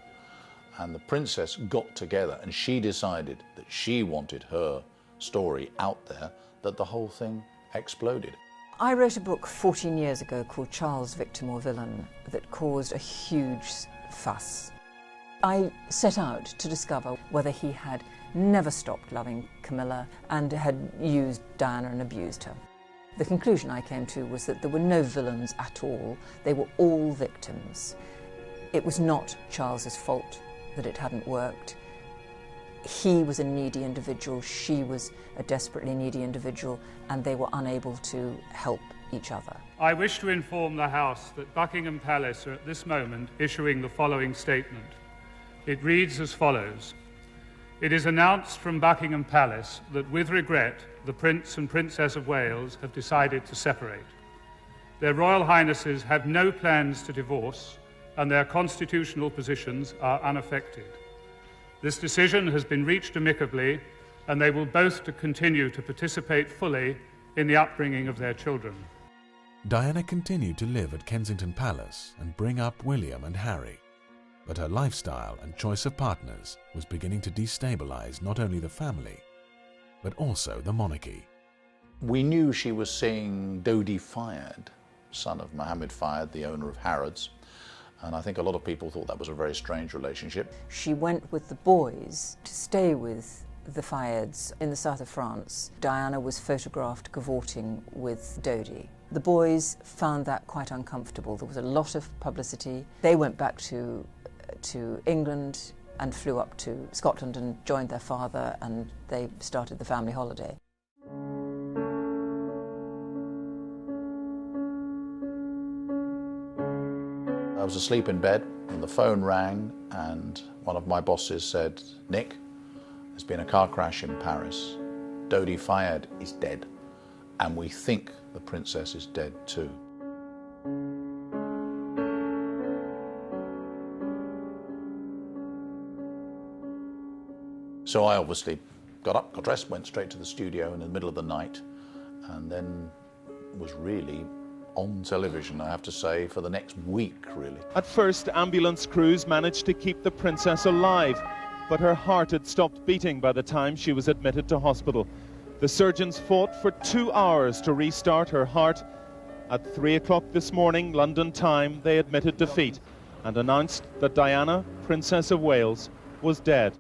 Speaker 13: and the princess got together and she decided that she wanted her story out there that the whole thing exploded.
Speaker 6: I wrote a book 14 years ago called Charles, Victim or Villain that caused a huge fuss. I set out to discover whether he had never stopped loving Camilla and had used Diana and abused her. The conclusion I came to was that there were no villains at all. They were all victims. It was not Charles's fault that it hadn't worked. He was a needy individual, she was a desperately needy individual, and they were unable to help each other.
Speaker 20: I wish to inform the House that Buckingham Palace are at this moment issuing the following statement. It reads as follows. It is announced from Buckingham Palace that with regret the Prince and Princess of Wales have decided to separate. Their Royal Highnesses have no plans to divorce and their constitutional positions are unaffected. This decision has been reached amicably and they will both continue to participate fully in the upbringing of their children.
Speaker 12: Diana continued to live at Kensington Palace and bring up William and Harry. But her lifestyle and choice of partners was beginning to destabilise not only the family, but also the monarchy.
Speaker 13: We knew she was seeing Dodi Fayed, son of Mohammed Fayed, the owner of Harrods, and I think a lot of people thought that was a very strange relationship.
Speaker 6: She went with the boys to stay with the Fayeds in the south of France. Diana was photographed cavorting with Dodi. The boys found that quite uncomfortable. There was a lot of publicity. They went back to England and flew up to Scotland and joined their father, and they started the family holiday.
Speaker 13: I was asleep in bed and the phone rang and one of my bosses said, Nick, there's been a car crash in Paris. Dodi Fayed is dead and we think the princess is dead too. So I obviously got up, got dressed, went straight to the studio in the middle of the night, and then was really on television, I have to say, for the next week, really.
Speaker 21: At first, ambulance crews managed to keep the princess alive, but her heart had stopped beating by the time she was admitted to hospital. The surgeons fought for 2 hours to restart her heart. At 3 o'clock this morning, London time, they admitted defeat and announced that Diana, Princess of Wales, was dead.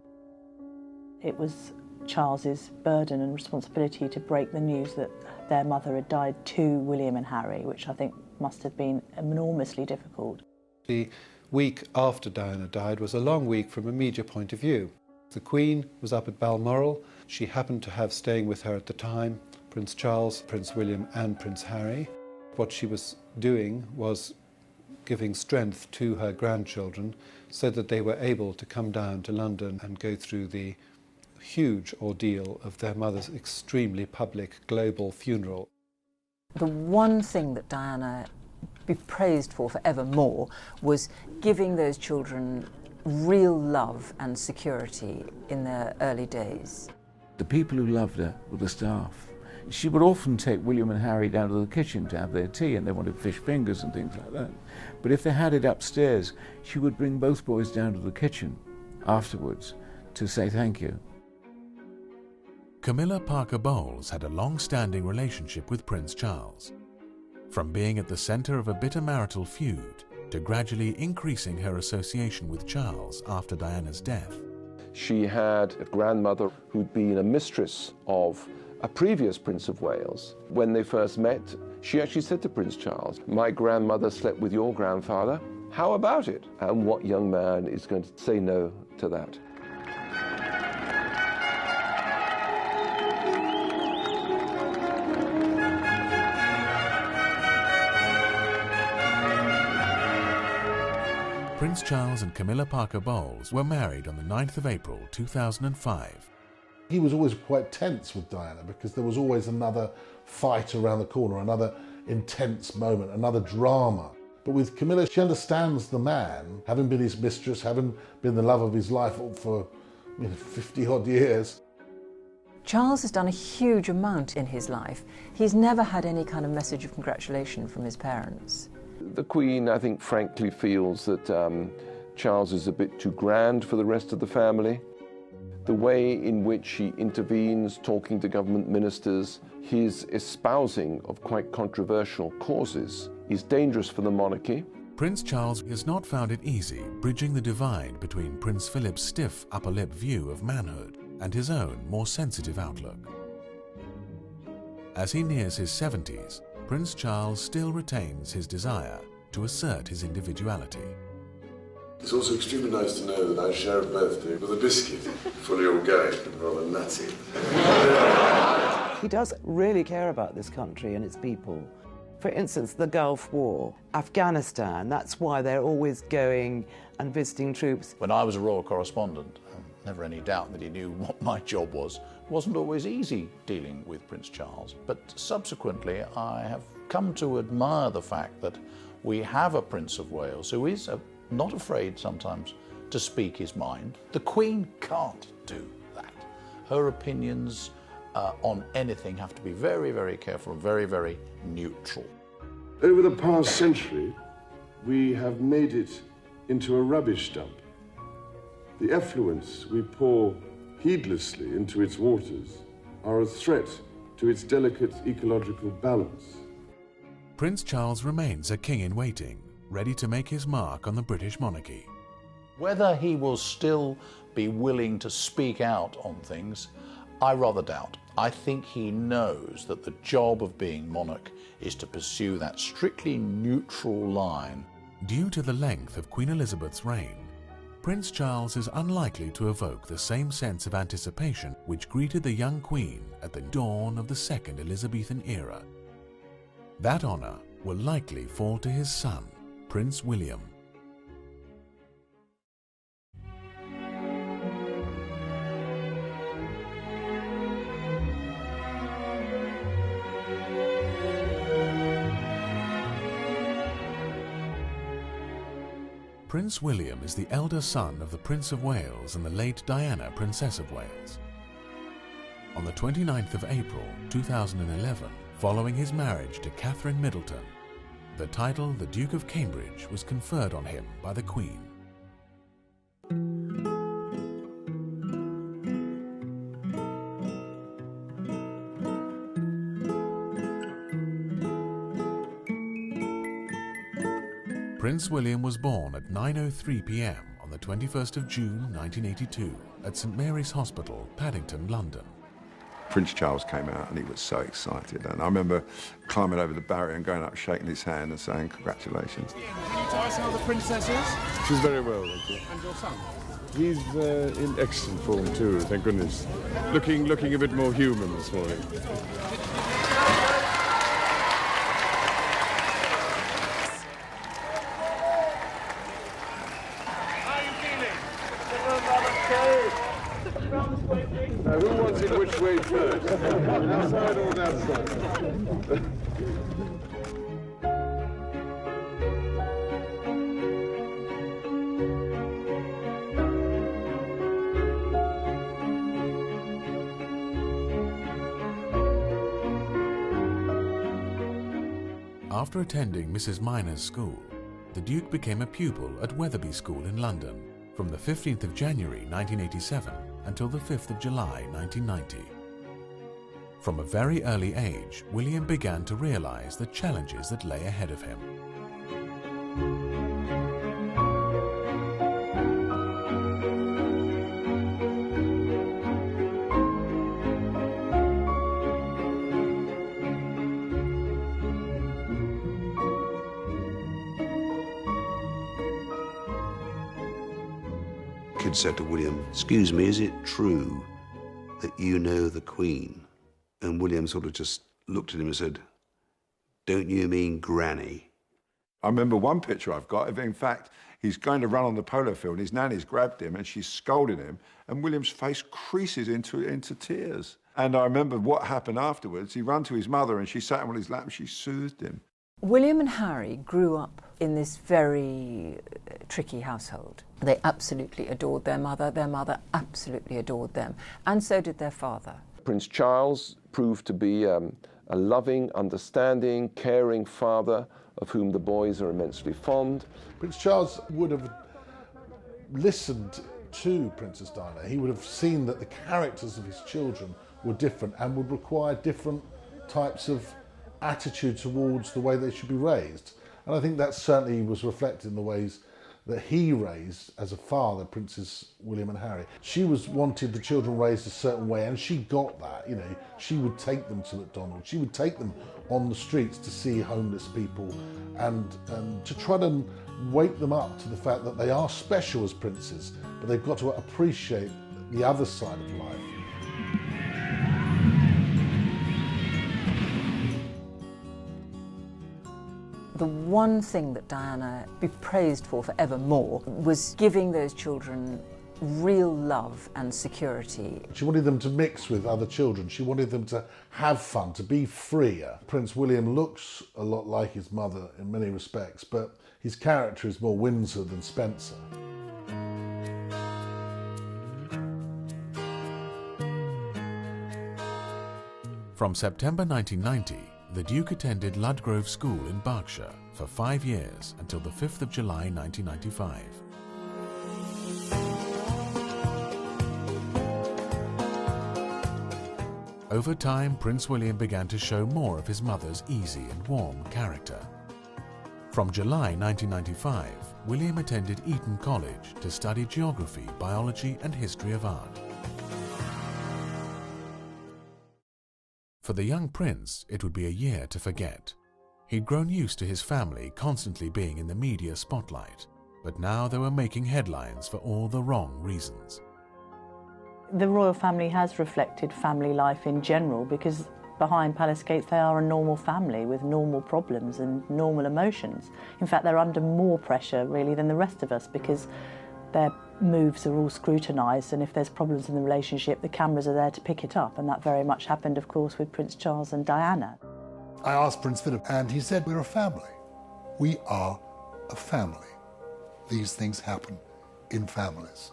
Speaker 9: It was Charles's burden and responsibility to break the news that their mother had died to William and Harry, which I think must have been enormously difficult.
Speaker 7: The week after Diana died was a long week from a media point of view. The Queen was up at Balmoral. She happened to have staying with her at the time Prince Charles, Prince William and Prince Harry. What she was doing was giving strength to her grandchildren so that they were able to come down to London and go through the huge ordeal of their mother's extremely public global funeral.
Speaker 6: The one thing that Diana be praised for forevermore was giving those children real love and security in their early days.
Speaker 10: The people who loved her were the staff. She would often take William and Harry down to the kitchen to have their tea, and they wanted fish fingers and things like that. But if they had it upstairs, she would bring both boys down to the kitchen afterwards to say thank you.
Speaker 12: Camilla Parker Bowles had a long-standing relationship with Prince Charles. from being at the centre of a bitter marital feud to gradually increasing her association with Charles after Diana's death.
Speaker 16: She had a grandmother who'd been a mistress of a previous Prince of Wales. When they first met, she actually said to Prince Charles, "My grandmother slept with your grandfather. How about it?" And what young man is going to say no to that?
Speaker 12: Prince Charles and Camilla Parker Bowles were married on the 9th of April 2005.
Speaker 19: He was always quite tense with Diana because there was always another fight around the corner, another intense moment, another drama. But with Camilla, she understands the man, having been his mistress, having been the love of his life for 50-odd years.
Speaker 6: Charles has done a huge amount in his life. He's never had any kind of message of congratulation from his parents.
Speaker 16: The Queen, I think, frankly feels that Charles is a bit too grand for the rest of the family. The way in which he intervenes, talking to government ministers, his espousing of quite controversial causes is dangerous for the monarchy.
Speaker 12: Prince Charles has not found it easy bridging the divide between Prince Philip's stiff upper lip view of manhood and his own more sensitive outlook. As he nears his 70s, Prince Charles still retains his desire to assert his individuality.
Speaker 17: It's also extremely nice to know that I share a birthday with a biscuit, fully organic and rather nutty.
Speaker 15: He does really care about this country and its people. For instance, the Gulf War, Afghanistan, that's why they're always going and visiting troops.
Speaker 13: When I was a royal correspondent, never any doubt that he knew what my job was. It wasn't always easy dealing with Prince Charles, but subsequently I have come to admire the fact that we have a Prince of Wales who is not afraid sometimes to speak his mind. The Queen can't do that. Her opinions on anything have to be very, very careful, very, very neutral.
Speaker 17: Over the past century, we have made it into a rubbish dump. The effluents we pour heedlessly into its waters are a threat to its delicate ecological balance.
Speaker 12: Prince Charles remains a king-in-waiting, ready to make his mark on the British monarchy.
Speaker 13: Whether he will still be willing to speak out on things, I rather doubt. I think he knows that the job of being monarch is to pursue that strictly neutral line.
Speaker 12: Due to the length of Queen Elizabeth's reign, Prince Charles is unlikely to evoke the same sense of anticipation which greeted the young Queen at the dawn of the Second Elizabethan era. That honour will likely fall to his son, Prince William. Prince William is the elder son of the Prince of Wales and the late Diana, Princess of Wales. On the 29th of April 2011, following his marriage to Catherine Middleton, the title the Duke of Cambridge was conferred on him by the Queen. Prince William was born at 9:03 p.m. on the 21st of June 1982 at St Mary's Hospital, Paddington, London.
Speaker 8: Prince Charles came out and he was so excited, and I remember climbing over the barrier and going up, shaking his hand and saying congratulations.
Speaker 18: Can you tell us how the princess is?
Speaker 17: She's very well, thank you.
Speaker 18: And your son?
Speaker 17: He's in excellent form too, thank goodness. Looking a bit more human this morning. Now, who wants it which way first? Inside or outside?
Speaker 12: After attending Mrs. Minor's school, the Duke became a pupil at Wetherby School in London from the 15th of January 1987 until the 5th of July 1990. From a very early age, William began to realise the challenges that lay ahead of him.
Speaker 11: Kid said to William, "Excuse me, is it true that you know the Queen?" And William sort of just looked at him and said, "Don't you mean Granny?"
Speaker 8: I remember one picture I've got, in fact, he's going to run on the polo field, and his nanny's grabbed him and she's scolding him, and William's face creases into tears. And I remember what happened afterwards. He ran to his mother and she sat him on his lap and she soothed him.
Speaker 6: William and Harry grew up in this very tricky household. They absolutely adored their mother absolutely adored them, and so did their father.
Speaker 16: Prince Charles proved to be a loving, understanding, caring father of whom the boys are immensely fond.
Speaker 19: Prince Charles would have listened to Princess Diana. He would have seen that the characters of his children were different and would require different types of attitude towards the way they should be raised. And I think that certainly was reflected in the ways that he raised, as a father, Princes William and Harry. She wanted the children raised a certain way, and she got that. You know, she would take them to McDonald's, she would take them on the streets to see homeless people, and to try to wake them up to the fact that they are special as princes, but they've got to appreciate the other side of life.
Speaker 6: The one thing that Diana be praised for forevermore was giving those children real love and security.
Speaker 19: She wanted them to mix with other children. She wanted them to have fun, to be freer. Prince William looks a lot like his mother in many respects, but his character is more Windsor than Spencer.
Speaker 12: From September 1990, the Duke attended Ludgrove School in Berkshire for 5 years until the 5th of July 1995. Over time, Prince William began to show more of his mother's easy and warm character. From July 1995, William attended Eton College to study geography, biology and history of art. For the young prince, it would be a year to forget. He'd grown used to his family constantly being in the media spotlight, but now they were making headlines for all the wrong reasons.
Speaker 9: The royal family has reflected family life in general, because behind palace gates they are a normal family with normal problems and normal emotions. In fact, they're under more pressure really than the rest of us, because their moves are all scrutinised, and if there's problems in the relationship, the cameras are there to pick it up, and that very much happened, of course, with Prince Charles and Diana.
Speaker 2: I asked Prince Philip, and he said, "We're a family. We are a family. These things happen in families."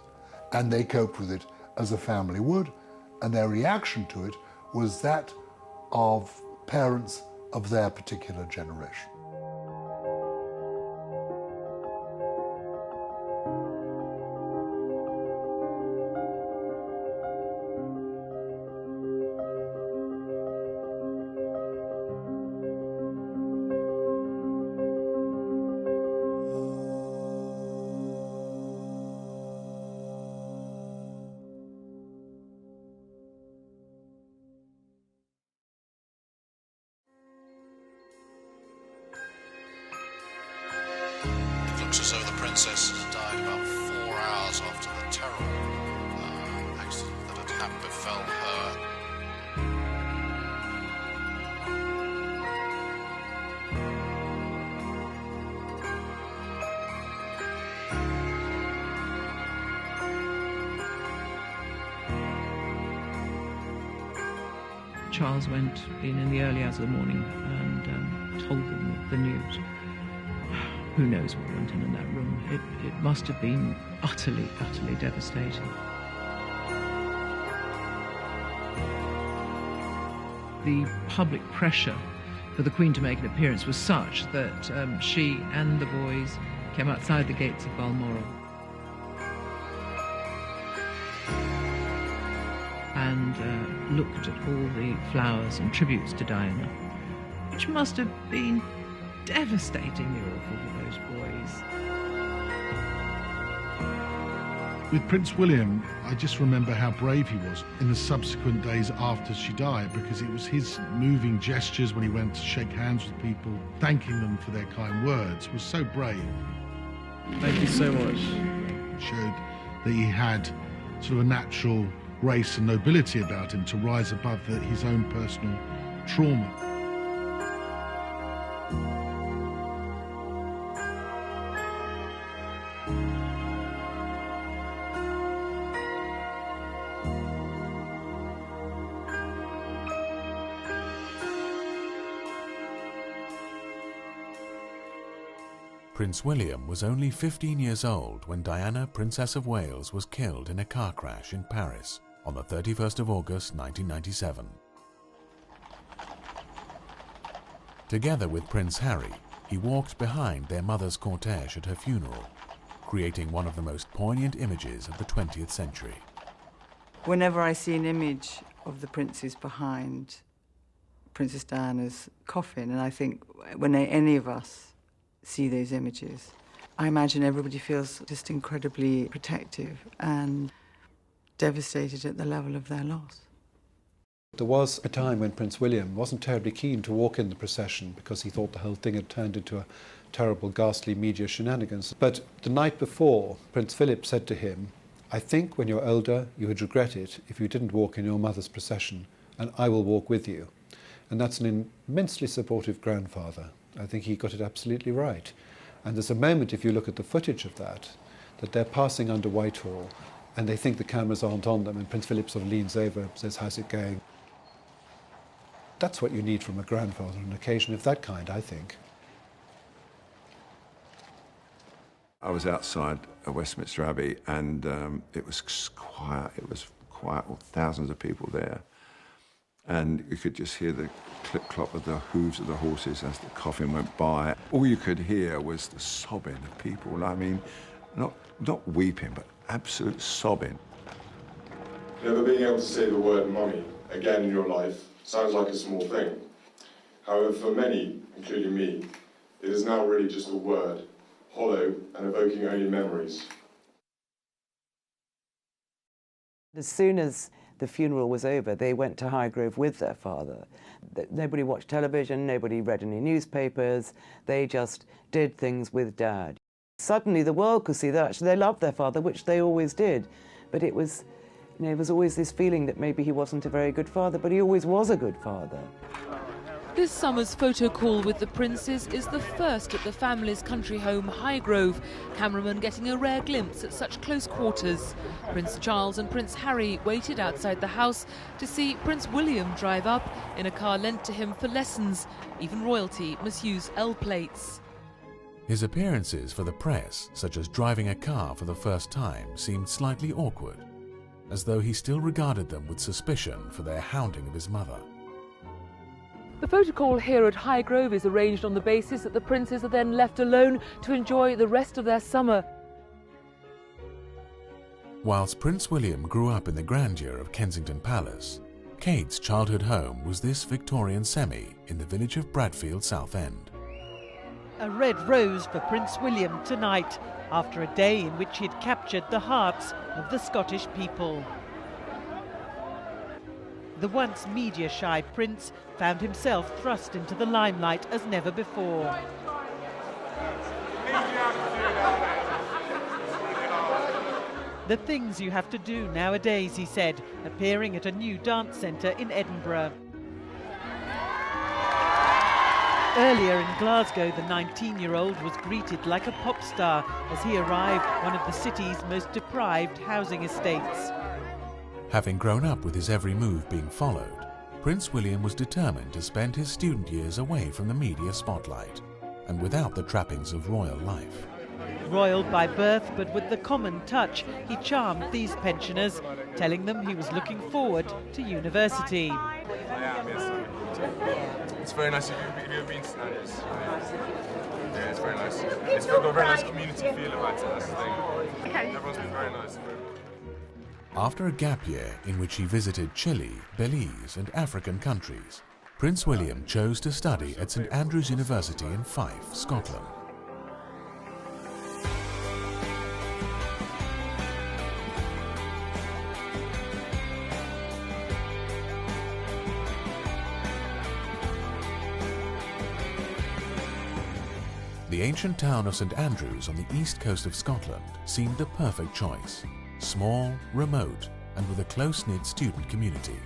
Speaker 2: And they coped with it as a family would, and their reaction to it was that of parents of their particular generation.
Speaker 4: As though the princess died about 4 hours after the terrible accident that had befell her.
Speaker 22: Charles went in the early hours of the morning and told them the news. Who knows what went on in that room? It must have been utterly, utterly devastating. The public pressure for the Queen to make an appearance was such that she and the boys came outside the gates of Balmoral. And looked at all the flowers and tributes to Diana, which must have been devastatingly awful for those boys.
Speaker 19: With Prince William, I just remember how brave he was in the subsequent days after she died, because it was his moving gestures when he went to shake hands with people, thanking them for their kind words, was so brave.
Speaker 1: Thank you so much.
Speaker 19: It showed that he had sort of a natural grace and nobility about him to rise above his own personal trauma.
Speaker 12: Prince William was only 15 years old when Diana, Princess of Wales, was killed in a car crash in Paris on the 31st of August 1997. Together with Prince Harry, he walked behind their mother's cortege at her funeral, creating one of the most poignant images of the 20th century.
Speaker 5: Whenever I see an image of the princes behind Princess Diana's coffin, and I think when any of us see those images, I imagine everybody feels just incredibly protective and devastated at the level of their loss.
Speaker 7: There was a time when Prince William wasn't terribly keen to walk in the procession because he thought the whole thing had turned into a terrible, ghastly media shenanigans. But the night before, Prince Philip said to him, "I think when you're older, you would regret it if you didn't walk in your mother's procession, and I will walk with you." And that's an immensely supportive grandfather. I think he got it absolutely right. And there's a moment, if you look at the footage of that they're passing under Whitehall and they think the cameras aren't on them, and Prince Philip sort of leans over and says, "How's it going?" That's what you need from a grandfather on an occasion of that kind, I think.
Speaker 8: I was outside Westminster Abbey and it was quiet. It was quiet, thousands of people there. And you could just hear the clip-clop of the hooves of the horses as the coffin went by. All you could hear was the sobbing of people. I mean, not weeping, but absolute sobbing.
Speaker 17: Never being able to say the word mummy again in your life sounds like a small thing. However, for many, including me, it is now really just a word, hollow and evoking only memories.
Speaker 15: As soon as the funeral was over, they went to Highgrove with their father. Nobody watched television, nobody read any newspapers, they just did things with Dad. Suddenly the world could see that actually they loved their father, which they always did, but it was, there was always this feeling that maybe he wasn't a very good father, but he always was a good father.
Speaker 23: This summer's photo call with the princes is the first at the family's country home, Highgrove. Cameramen getting a rare glimpse at such close quarters. Prince Charles and Prince Harry waited outside the house to see Prince William drive up in a car lent to him for lessons. Even royalty must use L plates.
Speaker 12: His appearances for the press, such as driving a car for the first time, seemed slightly awkward, as though he still regarded them with suspicion for their hounding of his mother.
Speaker 23: The photo call here at Highgrove is arranged on the basis that the princes are then left alone to enjoy the rest of their summer.
Speaker 12: Whilst Prince William grew up in the grandeur of Kensington Palace, Kate's childhood home was this Victorian semi in the village of Bradfield, Southend.
Speaker 24: A red rose for Prince William tonight, after a day in which he'd captured the hearts of the Scottish people. The once media-shy prince found himself thrust into the limelight as never before. The things you have to do nowadays, he said, appearing at a new dance centre in Edinburgh. Earlier in Glasgow, the 19-year-old was greeted like a pop star as he arrived at one of the city's most deprived housing estates.
Speaker 12: Having grown up with his every move being followed, Prince William was determined to spend his student years away from the media spotlight and without the trappings of royal life.
Speaker 24: Royal by birth, but with the common touch, he charmed these pensioners, telling them he was looking forward to university.
Speaker 25: I am, yes. It's very nice. Have you ever been to Nando's? Yeah, it's very nice. It's got a very nice community feel about it, that's the thing. Everyone's been very nice.
Speaker 12: After a gap year in which he visited Chile, Belize and African countries, Prince William chose to study at St Andrews University in Fife, Scotland. The ancient town of St Andrews on the east coast of Scotland seemed the perfect choice. Small, remote, and with a close-knit student community.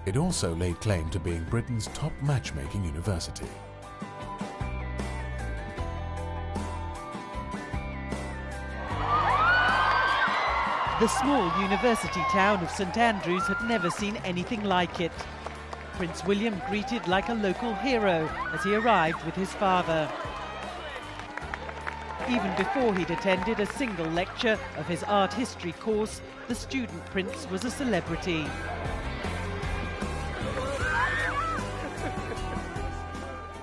Speaker 12: It also laid claim to being Britain's top matchmaking university.
Speaker 24: The small university town of St Andrews had never seen anything like it. Prince William greeted like a local hero as he arrived with his father. Even before he'd attended a single lecture of his art history course, the student prince was a celebrity.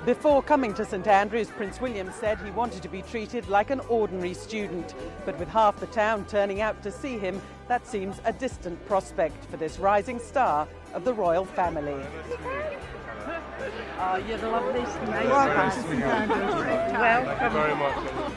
Speaker 24: Before coming to St Andrews, Prince William said he wanted to be treated like an ordinary student. But with half the town turning out to see him, that seems a distant prospect for this rising star of the royal family.
Speaker 3: Oh, you're the loveliest.
Speaker 24: Welcome to St Andrews.
Speaker 3: Welcome.
Speaker 24: Thank you very much.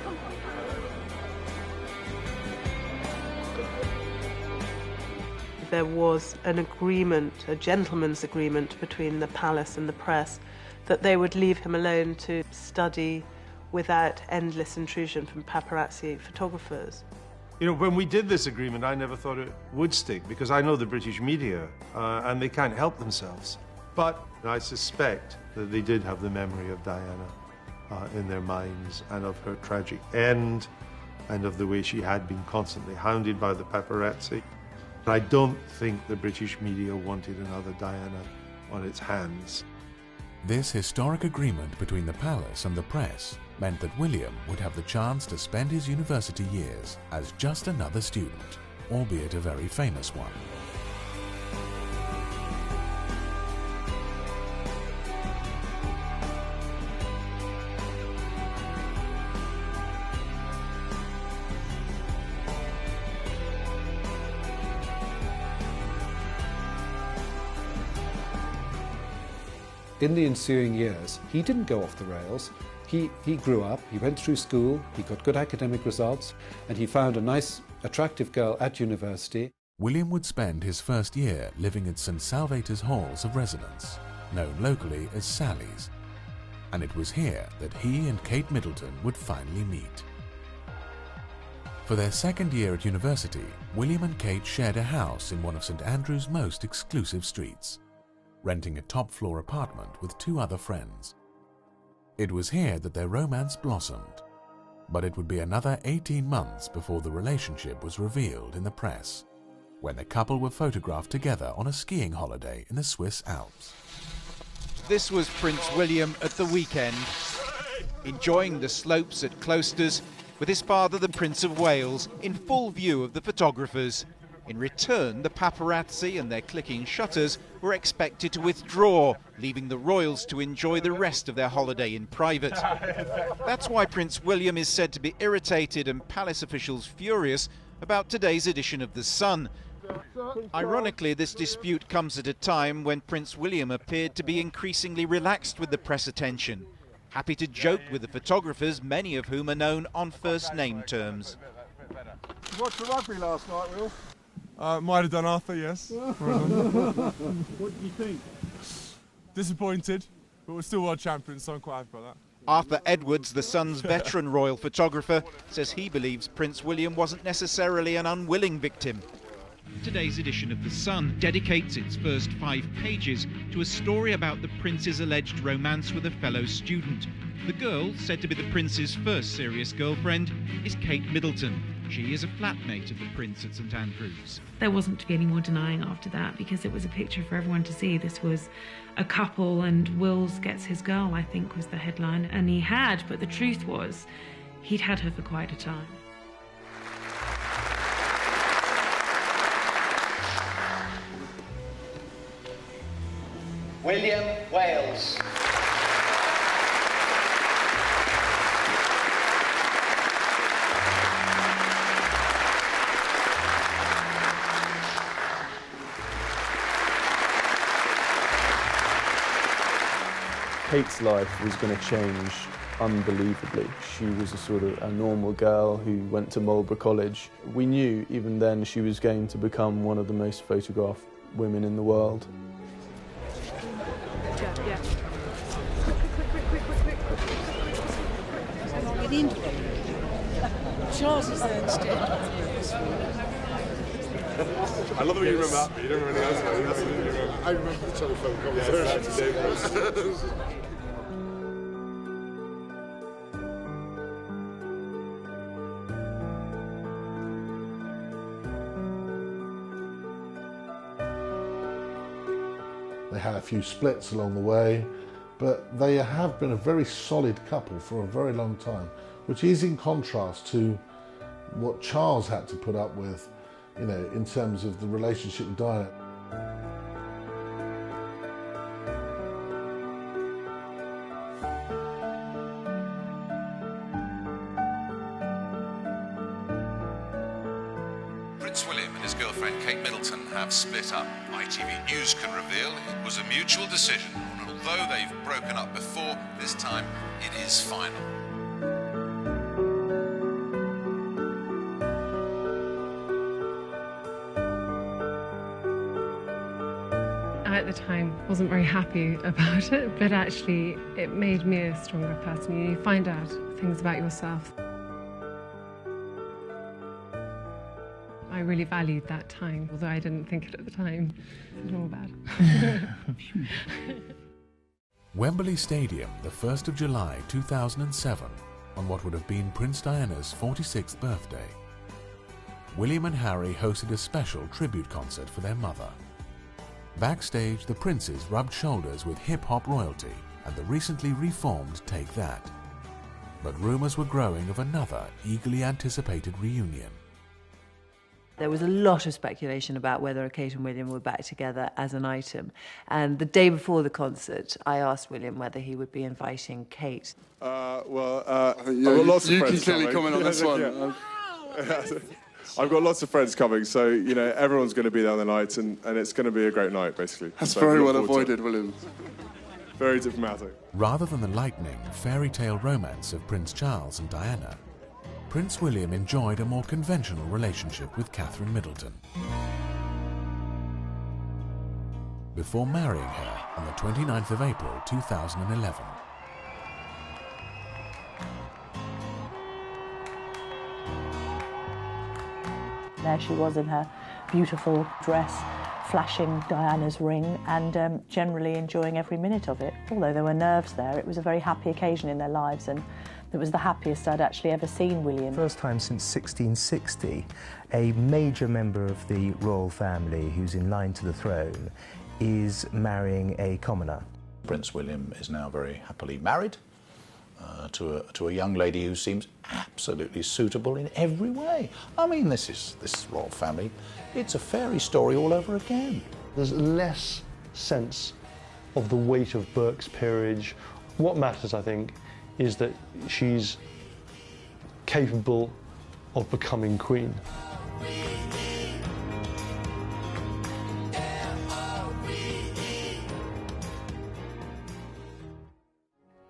Speaker 10: There was an agreement, a gentleman's agreement between the palace and the press that they would leave him alone to study without endless intrusion from paparazzi photographers.
Speaker 14: You know, when we did this agreement, I never thought it would stick because I know the British media and they can't help themselves. But I suspect that they did have the memory of Diana in their minds and of her tragic end and of the way she had been constantly hounded by the paparazzi. I don't think the British media wanted another Diana on its hands.
Speaker 12: This historic agreement between the palace and the press meant that William would have the chance to spend his university years as just another student, albeit a very famous one.
Speaker 7: In the ensuing years, he didn't go off the rails. He grew up, he went through school, he got good academic results, and he found a nice, attractive girl at university.
Speaker 12: William would spend his first year living at St Salvator's Halls of Residence, known locally as Sally's, and it was here that he and Kate Middleton would finally meet. For their second year at university, William and Kate shared a house in one of St Andrews' most exclusive streets, renting a top-floor apartment with two other friends. It was here that their romance blossomed, but it would be another 18 months before the relationship was revealed in the press, when the couple were photographed together on a skiing holiday in the Swiss Alps.
Speaker 20: This was Prince William at the weekend, enjoying the slopes at Cloisters with his father, the Prince of Wales, in full view of the photographers. In return, the paparazzi and their clicking shutters were expected to withdraw, leaving the royals to enjoy the rest of their holiday in private. That's why Prince William is said to be irritated and palace officials furious about today's edition of The Sun. Ironically, this dispute comes at a time when Prince William appeared to be increasingly relaxed with the press attention, happy to joke with the photographers, many of whom are known on first-name terms.
Speaker 18: You watched the rugby last night, Will?
Speaker 25: Might have done Arthur, yes.
Speaker 18: What do you think?
Speaker 25: Disappointed, but we're still world champions, so I'm quite happy about that.
Speaker 20: Arthur Edwards, the Sun's veteran royal photographer, says he believes Prince William wasn't necessarily an unwilling victim. Today's edition of The Sun dedicates its first 5 pages to a story about the prince's alleged romance with a fellow student. The girl, said to be the prince's first serious girlfriend, is Kate Middleton. She is a flatmate of the prince at St Andrews.
Speaker 21: There wasn't to be any more denying after that, because it was a picture for everyone to see. This was a couple and Wills gets his girl, I think was the headline. And he had, but the truth was, he'd had her for quite a time.
Speaker 20: William Wales.
Speaker 3: Kate's life was going to change unbelievably. She was a sort of a normal girl who went to Marlborough College. We knew even then she was going to become one of the most photographed women in the world.
Speaker 6: Yeah. Charles is there instead.
Speaker 25: I love the way you remember that, but you don't remember anything else.
Speaker 19: I remember the telephone conversation. They had a few splits along the way, but they have been a very solid couple for a very long time, which is in contrast to what Charles had to put up with, you know, in terms of the relationship with Diana.
Speaker 4: Prince William and his girlfriend Kate Middleton have split up. ITV News can reveal it was a mutual decision, and although they've broken up before, this time it is final.
Speaker 11: I, at the time, wasn't very happy about it, but actually it made me a stronger person. You find out things about yourself. I really valued that time, although I didn't think it at the time. It's all bad.
Speaker 12: Wembley Stadium, the 1st of July 2007, on what would have been Prince Diana's 46th birthday. William and Harry hosted a special tribute concert for their mother. Backstage, the princes rubbed shoulders with hip-hop royalty and the recently reformed Take That. But rumours were growing of another eagerly anticipated reunion.
Speaker 13: There was a lot of speculation about whether Kate and William were back together as an item. And the day before the concert, I asked William whether he would be inviting Kate.
Speaker 17: I've got lots of friends
Speaker 25: can clearly
Speaker 17: coming.
Speaker 25: comment on this one.
Speaker 17: I've got lots of friends coming, so, you know, everyone's going to be there on the night, and it's going to be a great night, basically.
Speaker 25: That's
Speaker 17: so
Speaker 25: very well avoided, William.
Speaker 17: Very diplomatic.
Speaker 12: Rather than the lightning fairy tale romance of Prince Charles and Diana, Prince William enjoyed a more conventional relationship with Catherine Middleton before marrying her on the 29th of April 2011.
Speaker 9: There she was in her beautiful dress, flashing Diana's ring and generally enjoying every minute of it. Although there were nerves there, it was a very happy occasion in their lives, and it was the happiest I'd actually ever seen William.
Speaker 16: First time since 1660, a major member of the royal family who's in line to the throne is marrying a commoner.
Speaker 26: Prince William is now very happily married to a young lady who seems absolutely suitable in every way. I mean, this royal family, it's a fairy story all over again.
Speaker 27: There's less sense of the weight of Burke's peerage. What matters, I think, is that she's capable of becoming queen.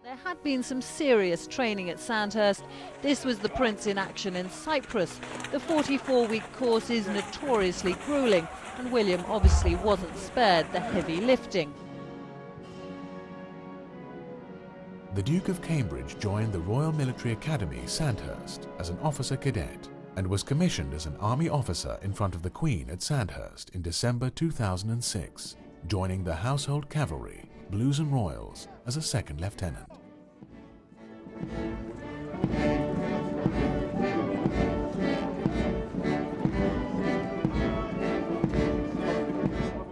Speaker 28: There had been some serious training at Sandhurst. This was the prince in action in Cyprus. The 44-week course is notoriously gruelling, and William obviously wasn't spared the heavy lifting.
Speaker 12: The Duke of Cambridge joined the Royal Military Academy, Sandhurst, as an officer cadet and was commissioned as an army officer in front of the Queen at Sandhurst in December 2006, joining the Household Cavalry, Blues and Royals, as a second lieutenant.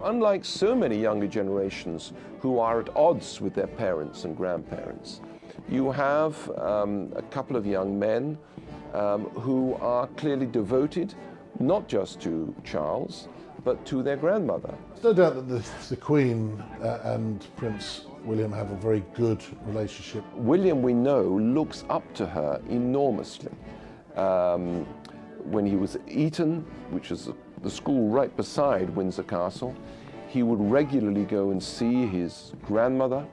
Speaker 29: Unlike so many younger generations who are at odds with their parents and grandparents, you have a couple of young men who are clearly devoted not just to Charles, but to their grandmother.
Speaker 19: There's no doubt that the Queen and Prince William have a very good relationship.
Speaker 29: William, we know, looks up to her enormously. When he was at Eton, which is the school right beside Windsor Castle, he would regularly go and see his grandmother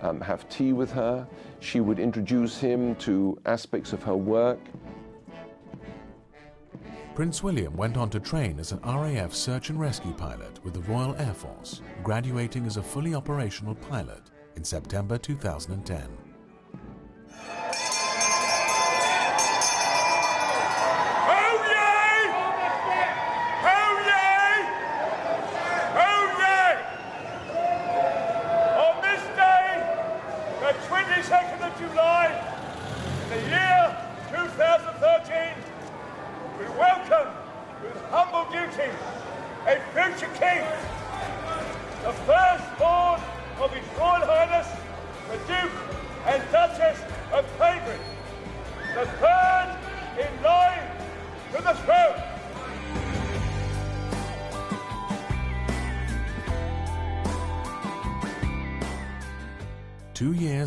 Speaker 29: have tea with her. She would introduce him to aspects of her work.
Speaker 12: Prince William went on to train as an RAF search and rescue pilot with the Royal Air Force, graduating as a fully operational pilot in September 2010.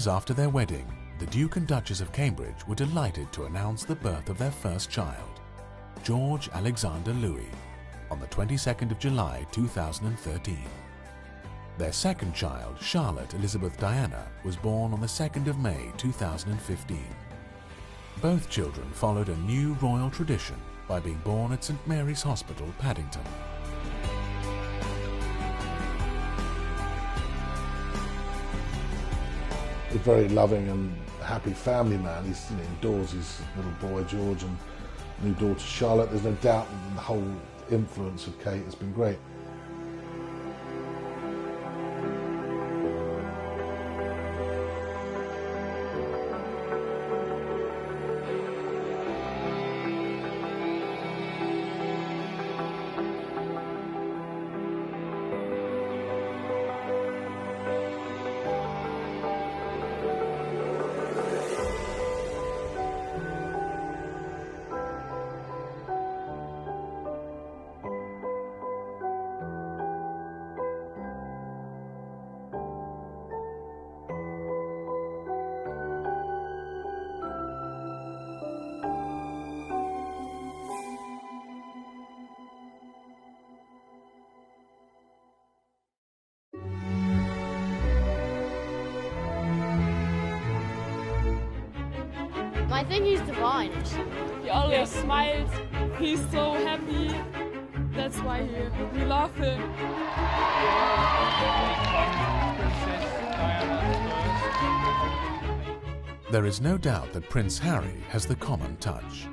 Speaker 12: After their wedding, the Duke and Duchess of Cambridge were delighted to announce the birth of their first child, George Alexander Louis, on the 22nd of July 2013. Their second child, Charlotte Elizabeth Diana, was born on the 2nd of May 2015. Both children followed a new royal tradition by being born at St Mary's Hospital, Paddington.
Speaker 19: A very loving and happy family man. He's adores his little boy George and new daughter Charlotte. There's no doubt that the whole influence of Kate has been great.
Speaker 1: I think he's divine.
Speaker 2: He always smiles. He's so happy. That's why we love him.
Speaker 12: There is no doubt that Prince Harry has the common touch.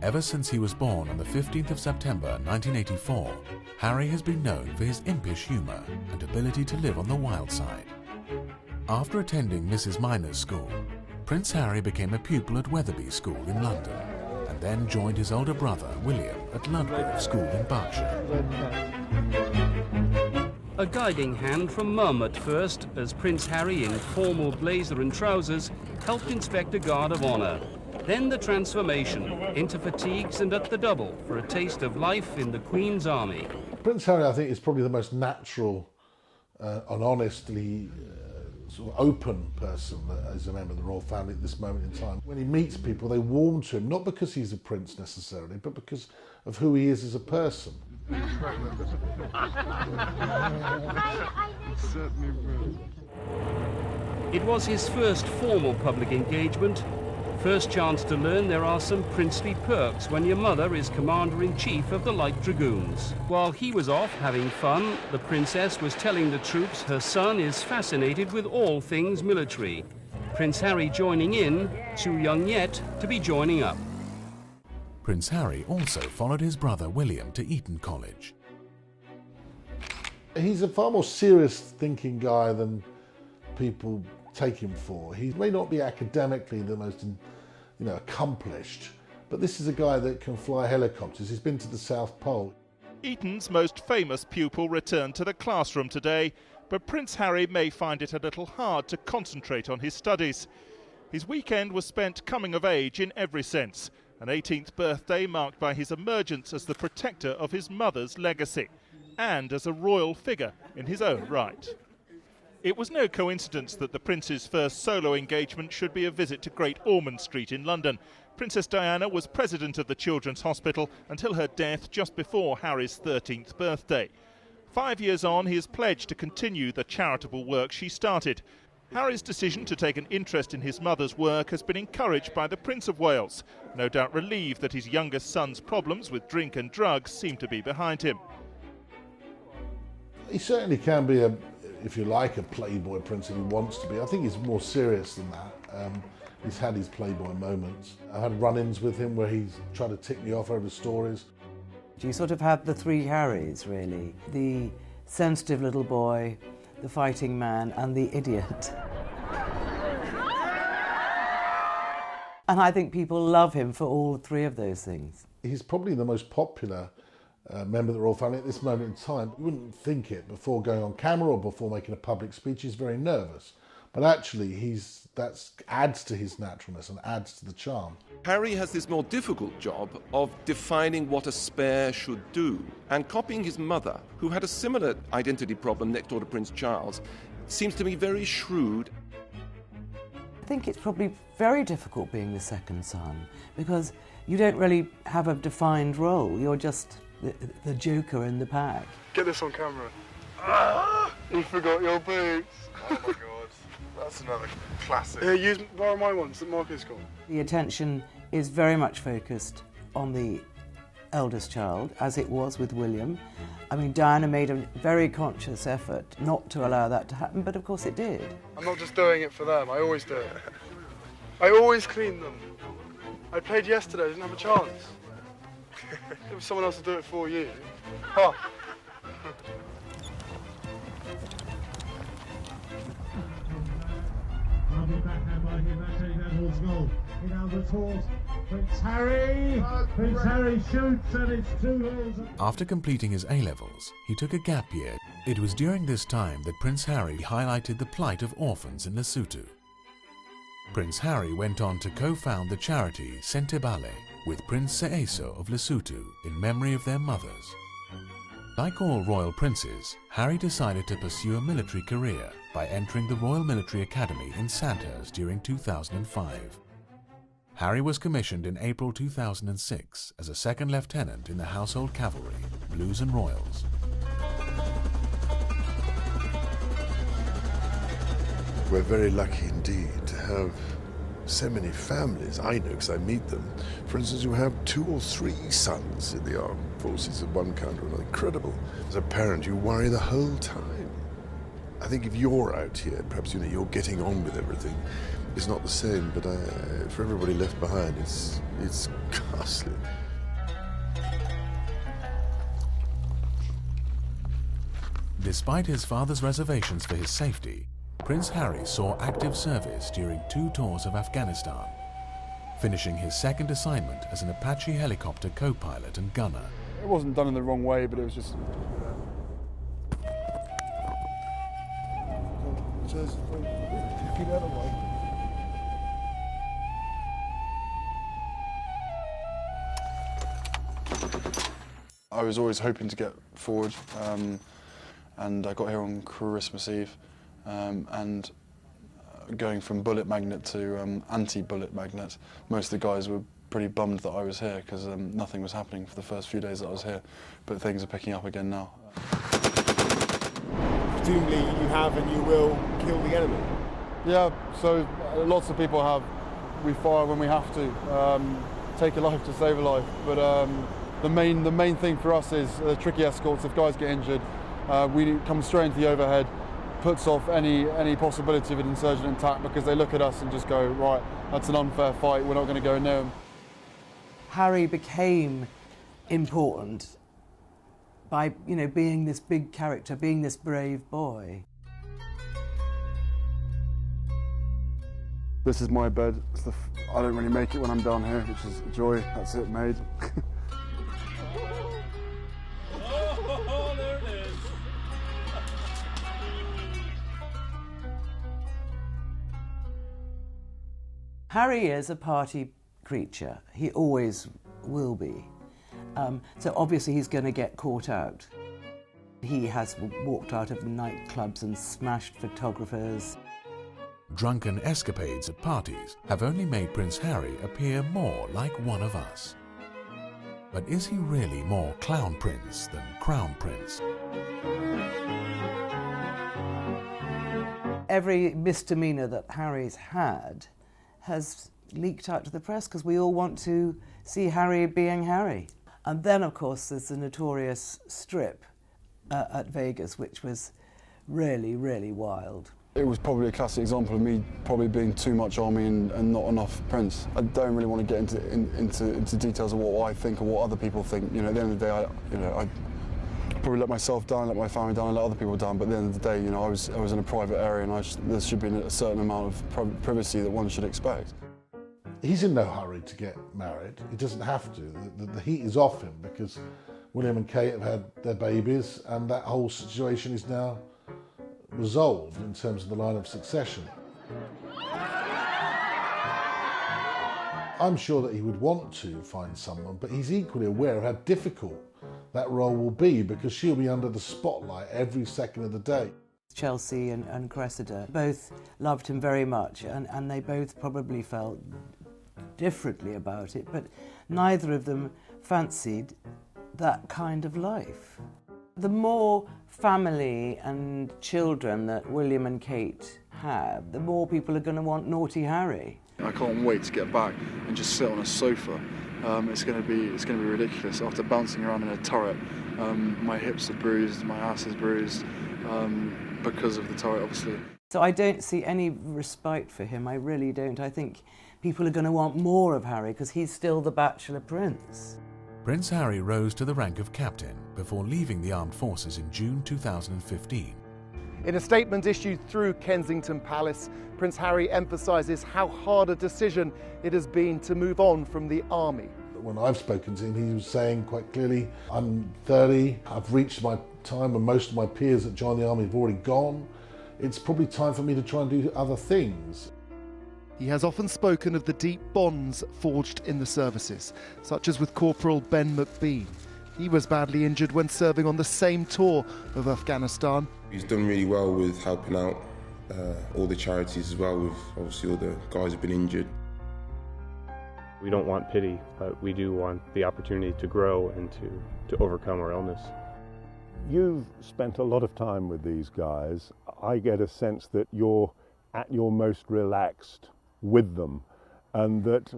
Speaker 12: Ever since he was born on the 15th of September 1984, Harry has been known for his impish humour and ability to live on the wild side. After attending Mrs. Minor's school, Prince Harry became a pupil at Wetherby School in London and then joined his older brother, William, at Ludgrove School in Berkshire.
Speaker 5: A guiding hand from Mum at first, as Prince Harry, in formal blazer and trousers, helped inspect a guard of honour. Then the transformation, into fatigues and at the double, for a taste of life in the Queen's Army.
Speaker 19: Prince Harry, I think, is probably the most natural and honestly sort of open person that is a member of the royal family at this moment in time. When he meets people, they warm to him, not because he's a prince necessarily, but because of who he is as a person.
Speaker 5: It was his first formal public engagement. First chance to learn there are some princely perks when your mother is Commander-in-Chief of the Light Dragoons. While he was off having fun, the princess was telling the troops her son is fascinated with all things military. Prince Harry joining in, too young yet to be joining up.
Speaker 12: Prince Harry also followed his brother William to Eton College.
Speaker 19: He's a far more serious thinking guy than people take him for. He may not be academically the most accomplished, but this is a guy that can fly helicopters. He's been to the South Pole.
Speaker 6: Eton's most famous pupil returned to the classroom today, but Prince Harry may find it a little hard to concentrate on his studies. His weekend was spent coming of age in every sense, an 18th birthday marked by his emergence as the protector of his mother's legacy, and as a royal figure in his own right. It was no coincidence that the Prince's first solo engagement should be a visit to Great Ormond Street in London. Princess Diana was president of the Children's Hospital until her death just before Harry's 13th birthday. 5 years on, he has pledged to continue the charitable work she started. Harry's decision to take an interest in his mother's work has been encouraged by the Prince of Wales, no doubt relieved that his youngest son's problems with drink and drugs seem to be behind him.
Speaker 19: He certainly can be, if you like, a playboy prince if he wants to be. I think he's more serious than that. He's had his playboy moments. I had run-ins with him where he's tried to tick me off over stories.
Speaker 7: You sort of had the three Harrys, really. The sensitive little boy, the fighting man, and the idiot. And I think people love him for all three of those things.
Speaker 19: He's probably the most popular member of the royal family at this moment in time. You wouldn't think it before going on camera or before making a public speech. He's very nervous. But actually, that adds to his naturalness and adds to the charm.
Speaker 8: Harry has this more difficult job of defining what a spare should do. And copying his mother, who had a similar identity problem next door to Prince Charles, seems to me very shrewd.
Speaker 7: I think it's probably very difficult being the second son, because you don't really have a defined role. You're just the joker in the pack.
Speaker 25: Get this on camera. Ah, you forgot your boots. Oh my God. That's another classic. Here, borrow my ones that Marcus got.
Speaker 7: The attention is very much focused on the eldest child, as it was with William. I mean, Diana made a very conscious effort not to allow that to happen, but of course it did.
Speaker 25: I'm not just doing it for them, I always do it. I always clean them. I played yesterday, I didn't have a chance. There was someone else to do it for you. Huh.
Speaker 10: In Albert Hall, Prince Harry! Prince Harry shoots and it's 2-0.
Speaker 12: After completing his A-levels, he took a gap year. It was during this time that Prince Harry highlighted the plight of orphans in Lesotho. Prince Harry went on to co-found the charity Sentebale with Prince Seeiso of Lesotho in memory of their mothers. Like all royal princes, Harry decided to pursue a military career by entering the Royal Military Academy in Sandhurst during 2005. Harry was commissioned in April 2006 as a second lieutenant in the Household Cavalry, Blues and Royals.
Speaker 17: We're very lucky indeed to have so many families. I know because I meet them. For instance, you have 2 or 3 sons in the armed forces of one kind or another. Incredible. As a parent, you worry the whole time. I think if you're out here, perhaps you're getting on with everything, it's not the same. But for everybody left behind, it's ghastly.
Speaker 12: Despite his father's reservations for his safety, Prince Harry saw active service during 2 tours of Afghanistan, finishing his second assignment as an Apache helicopter co-pilot and gunner.
Speaker 25: It wasn't done in the wrong way, but it was just...
Speaker 14: I was always hoping to get forward, and I got here on Christmas Eve, and going from bullet magnet to anti-bullet magnet, most of the guys were pretty bummed that I was here because nothing was happening for the first few days that I was here, but things are picking up again now.
Speaker 25: Presumably you have and you will kill the enemy. Yeah, so lots of people have. We fire when we have to, take a life to save a life. But the main thing for us is tricky escorts. If guys get injured, we come straight into the overhead, puts off any possibility of an insurgent attack because they look at us and just go, right, that's an unfair fight, we're not going to go near them.
Speaker 7: Harry became important by, being this big character, being this brave boy.
Speaker 25: This is my bed. I don't really make it when I'm down here, which is a joy. That's it, made.
Speaker 10: Oh, there it is.
Speaker 7: Harry is a party creature. He always will be. So obviously he's going to get caught out. He has walked out of nightclubs and smashed photographers.
Speaker 12: Drunken escapades at parties have only made Prince Harry appear more like one of us. But is he really more clown prince than crown prince?
Speaker 7: Every misdemeanour that Harry's had has leaked out to the press because we all want to see Harry being Harry. And then, of course, there's the notorious strip at Vegas, which was really, really wild.
Speaker 14: It was probably a classic example of me probably being too much army and not enough Prince. I don't really want to get into details of what I think or what other people think. You know, at the end of the day, I probably let myself down, let my family down, and let other people down. But at the end of the day, you know, I was in a private area, and there should be a certain amount of privacy that one should expect.
Speaker 19: He's in no hurry to get married. He doesn't have to. The heat is off him because William and Kate have had their babies, and that whole situation is now resolved in terms of the line of succession. I'm sure that he would want to find someone, but he's equally aware of how difficult that role will be because she'll be under the spotlight every second of the day.
Speaker 7: Chelsea and Cressida both loved him very much, and they both probably felt differently about it, but neither of them fancied that kind of life. The more family and children that William and Kate have, the more people are going to want naughty Harry.
Speaker 14: I can't wait to get back and just sit on a sofa. It's going to be ridiculous. After bouncing around in a turret, my hips are bruised, my ass is bruised because of the turret, obviously.
Speaker 7: So I don't see any respite for him. I really don't. I think people are going to want more of Harry because he's still the bachelor prince.
Speaker 12: Prince Harry rose to the rank of captain before leaving the armed forces in June 2015.
Speaker 3: In a statement issued through Kensington Palace, Prince Harry emphasises how hard a decision it has been to move on from the army.
Speaker 19: When I've spoken to him, he was saying quite clearly, I'm 30, I've reached my time when most of my peers that joined the army have already gone. It's probably time for me to try and do other things.
Speaker 3: He has often spoken of the deep bonds forged in the services, such as with Corporal Ben McBean. He was badly injured when serving on the same tour of Afghanistan.
Speaker 4: He's done really well with helping out all the charities as well, with obviously all the guys who've been injured.
Speaker 15: We don't want pity, but we do want the opportunity to grow and to overcome our illness.
Speaker 18: You've spent a lot of time with these guys. I get a sense that you're at your most relaxed with them, and that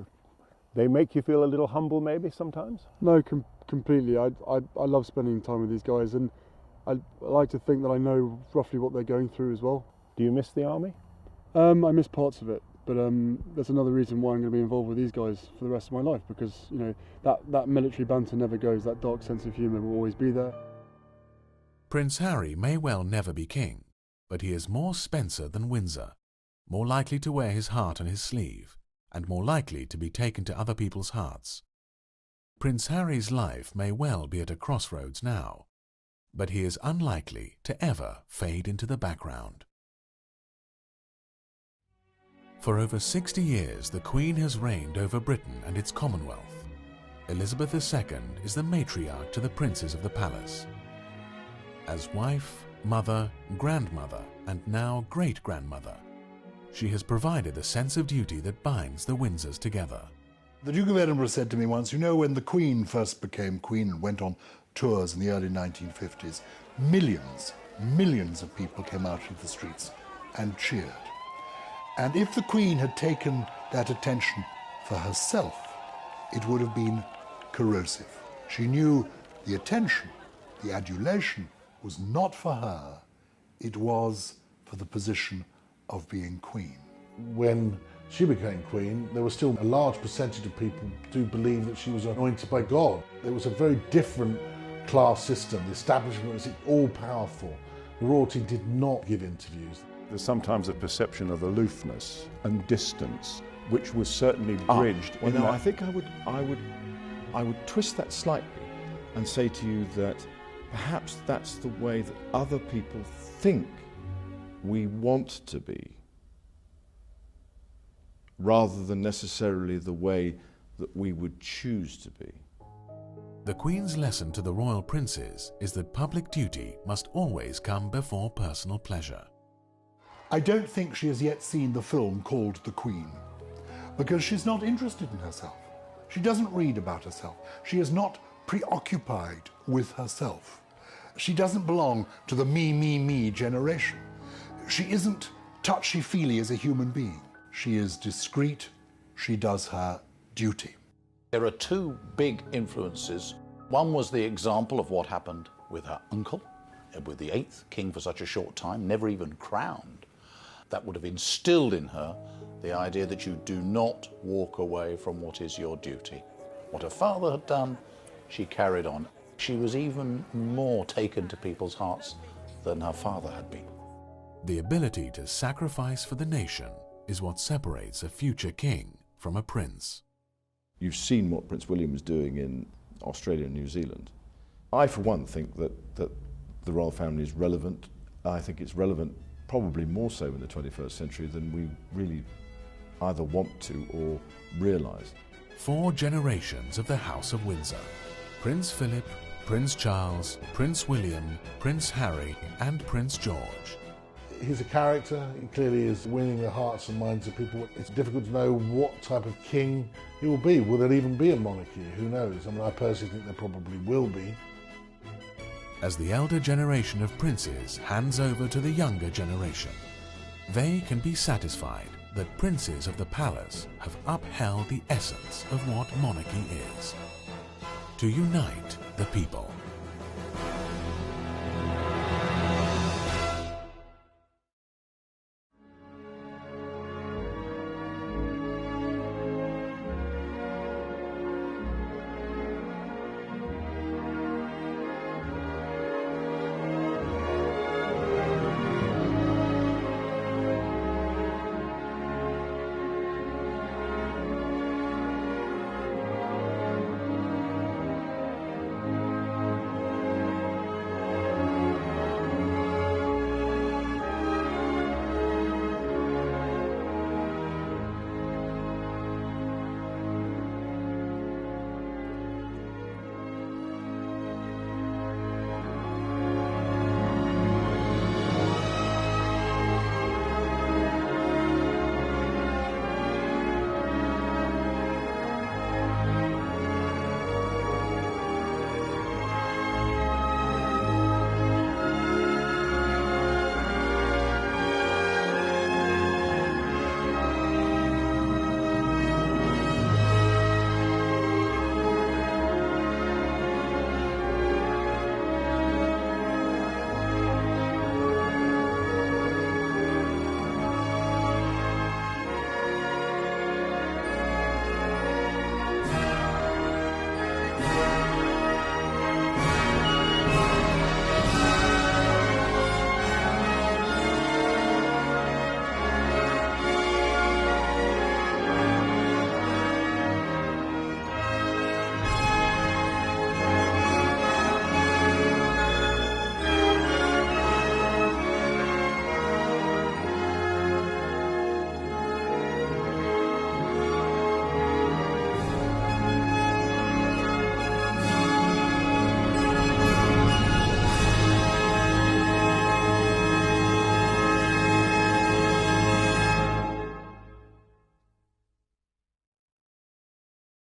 Speaker 18: they make you feel a little humble maybe sometimes?
Speaker 27: No, completely. I love spending time with these guys, and I like to think that I know roughly what they're going through as well.
Speaker 18: Do you miss the army?
Speaker 27: I miss parts of it, but that's another reason why I'm going to be involved with these guys for the rest of my life, because you know that military banter never goes. That dark sense of humour will always be there.
Speaker 12: Prince Harry may well never be king, but he is more Spencer than Windsor, more likely to wear his heart on his sleeve, and more likely to be taken to other people's hearts. Prince Harry's life may well be at a crossroads now, but he is unlikely to ever fade into the background. For over 60 years, the Queen has reigned over Britain and its Commonwealth. Elizabeth II is the matriarch to the princes of the palace. As wife, mother, grandmother, and now great-grandmother, she has provided the sense of duty that binds the Windsors together.
Speaker 20: The Duke of Edinburgh said to me once, you know, when the Queen first became Queen and went on tours in the early 1950s, millions of people came out into the streets and cheered. And if the Queen had taken that attention for herself, it would have been corrosive. She knew the attention, the adulation, was not for her, it was for the position of being Queen.
Speaker 19: When she became Queen, there was still a large percentage of people who believed that she was anointed by God. It was a very different class system. The establishment was all-powerful. The royalty did not give interviews.
Speaker 18: There's sometimes a perception of aloofness and distance, which was certainly bridged.
Speaker 21: Well, no, I think I would twist that slightly and say to you that perhaps that's the way that other people think we want to be, rather than necessarily the way that we would choose to be.
Speaker 12: The Queen's lesson to the royal princes is that public duty must always come before personal pleasure.
Speaker 20: I don't think she has yet seen the film called The Queen, because she's not interested in herself. She doesn't read about herself. She is not preoccupied with herself. She doesn't belong to the me generation. She isn't touchy-feely as a human being. She is discreet, she does her duty.
Speaker 9: There are two big influences. One was the example of what happened with her uncle, Edward VIII, king for such a short time, never even crowned. That would have instilled in her the idea that you do not walk away from what is your duty. What her father had done, she carried on. She was even more taken to people's hearts than her father had been.
Speaker 12: The ability to sacrifice for the nation is what separates a future king from a prince.
Speaker 21: You've seen what Prince William is doing in Australia and New Zealand. I, for one, think that the royal family is relevant. I think it's relevant probably more so in the 21st century than we really either want to or realise.
Speaker 12: 4 generations of the House of Windsor. Prince Philip, Prince Charles, Prince William, Prince Harry and Prince George.
Speaker 19: He's a character, he clearly is winning the hearts and minds of people. It's difficult to know what type of king he will be. Will there even be a monarchy? Who knows? I mean, I personally think there probably will be.
Speaker 12: As the elder generation of princes hands over to the younger generation, they can be satisfied that princes of the palace have upheld the essence of what monarchy is: to unite the people.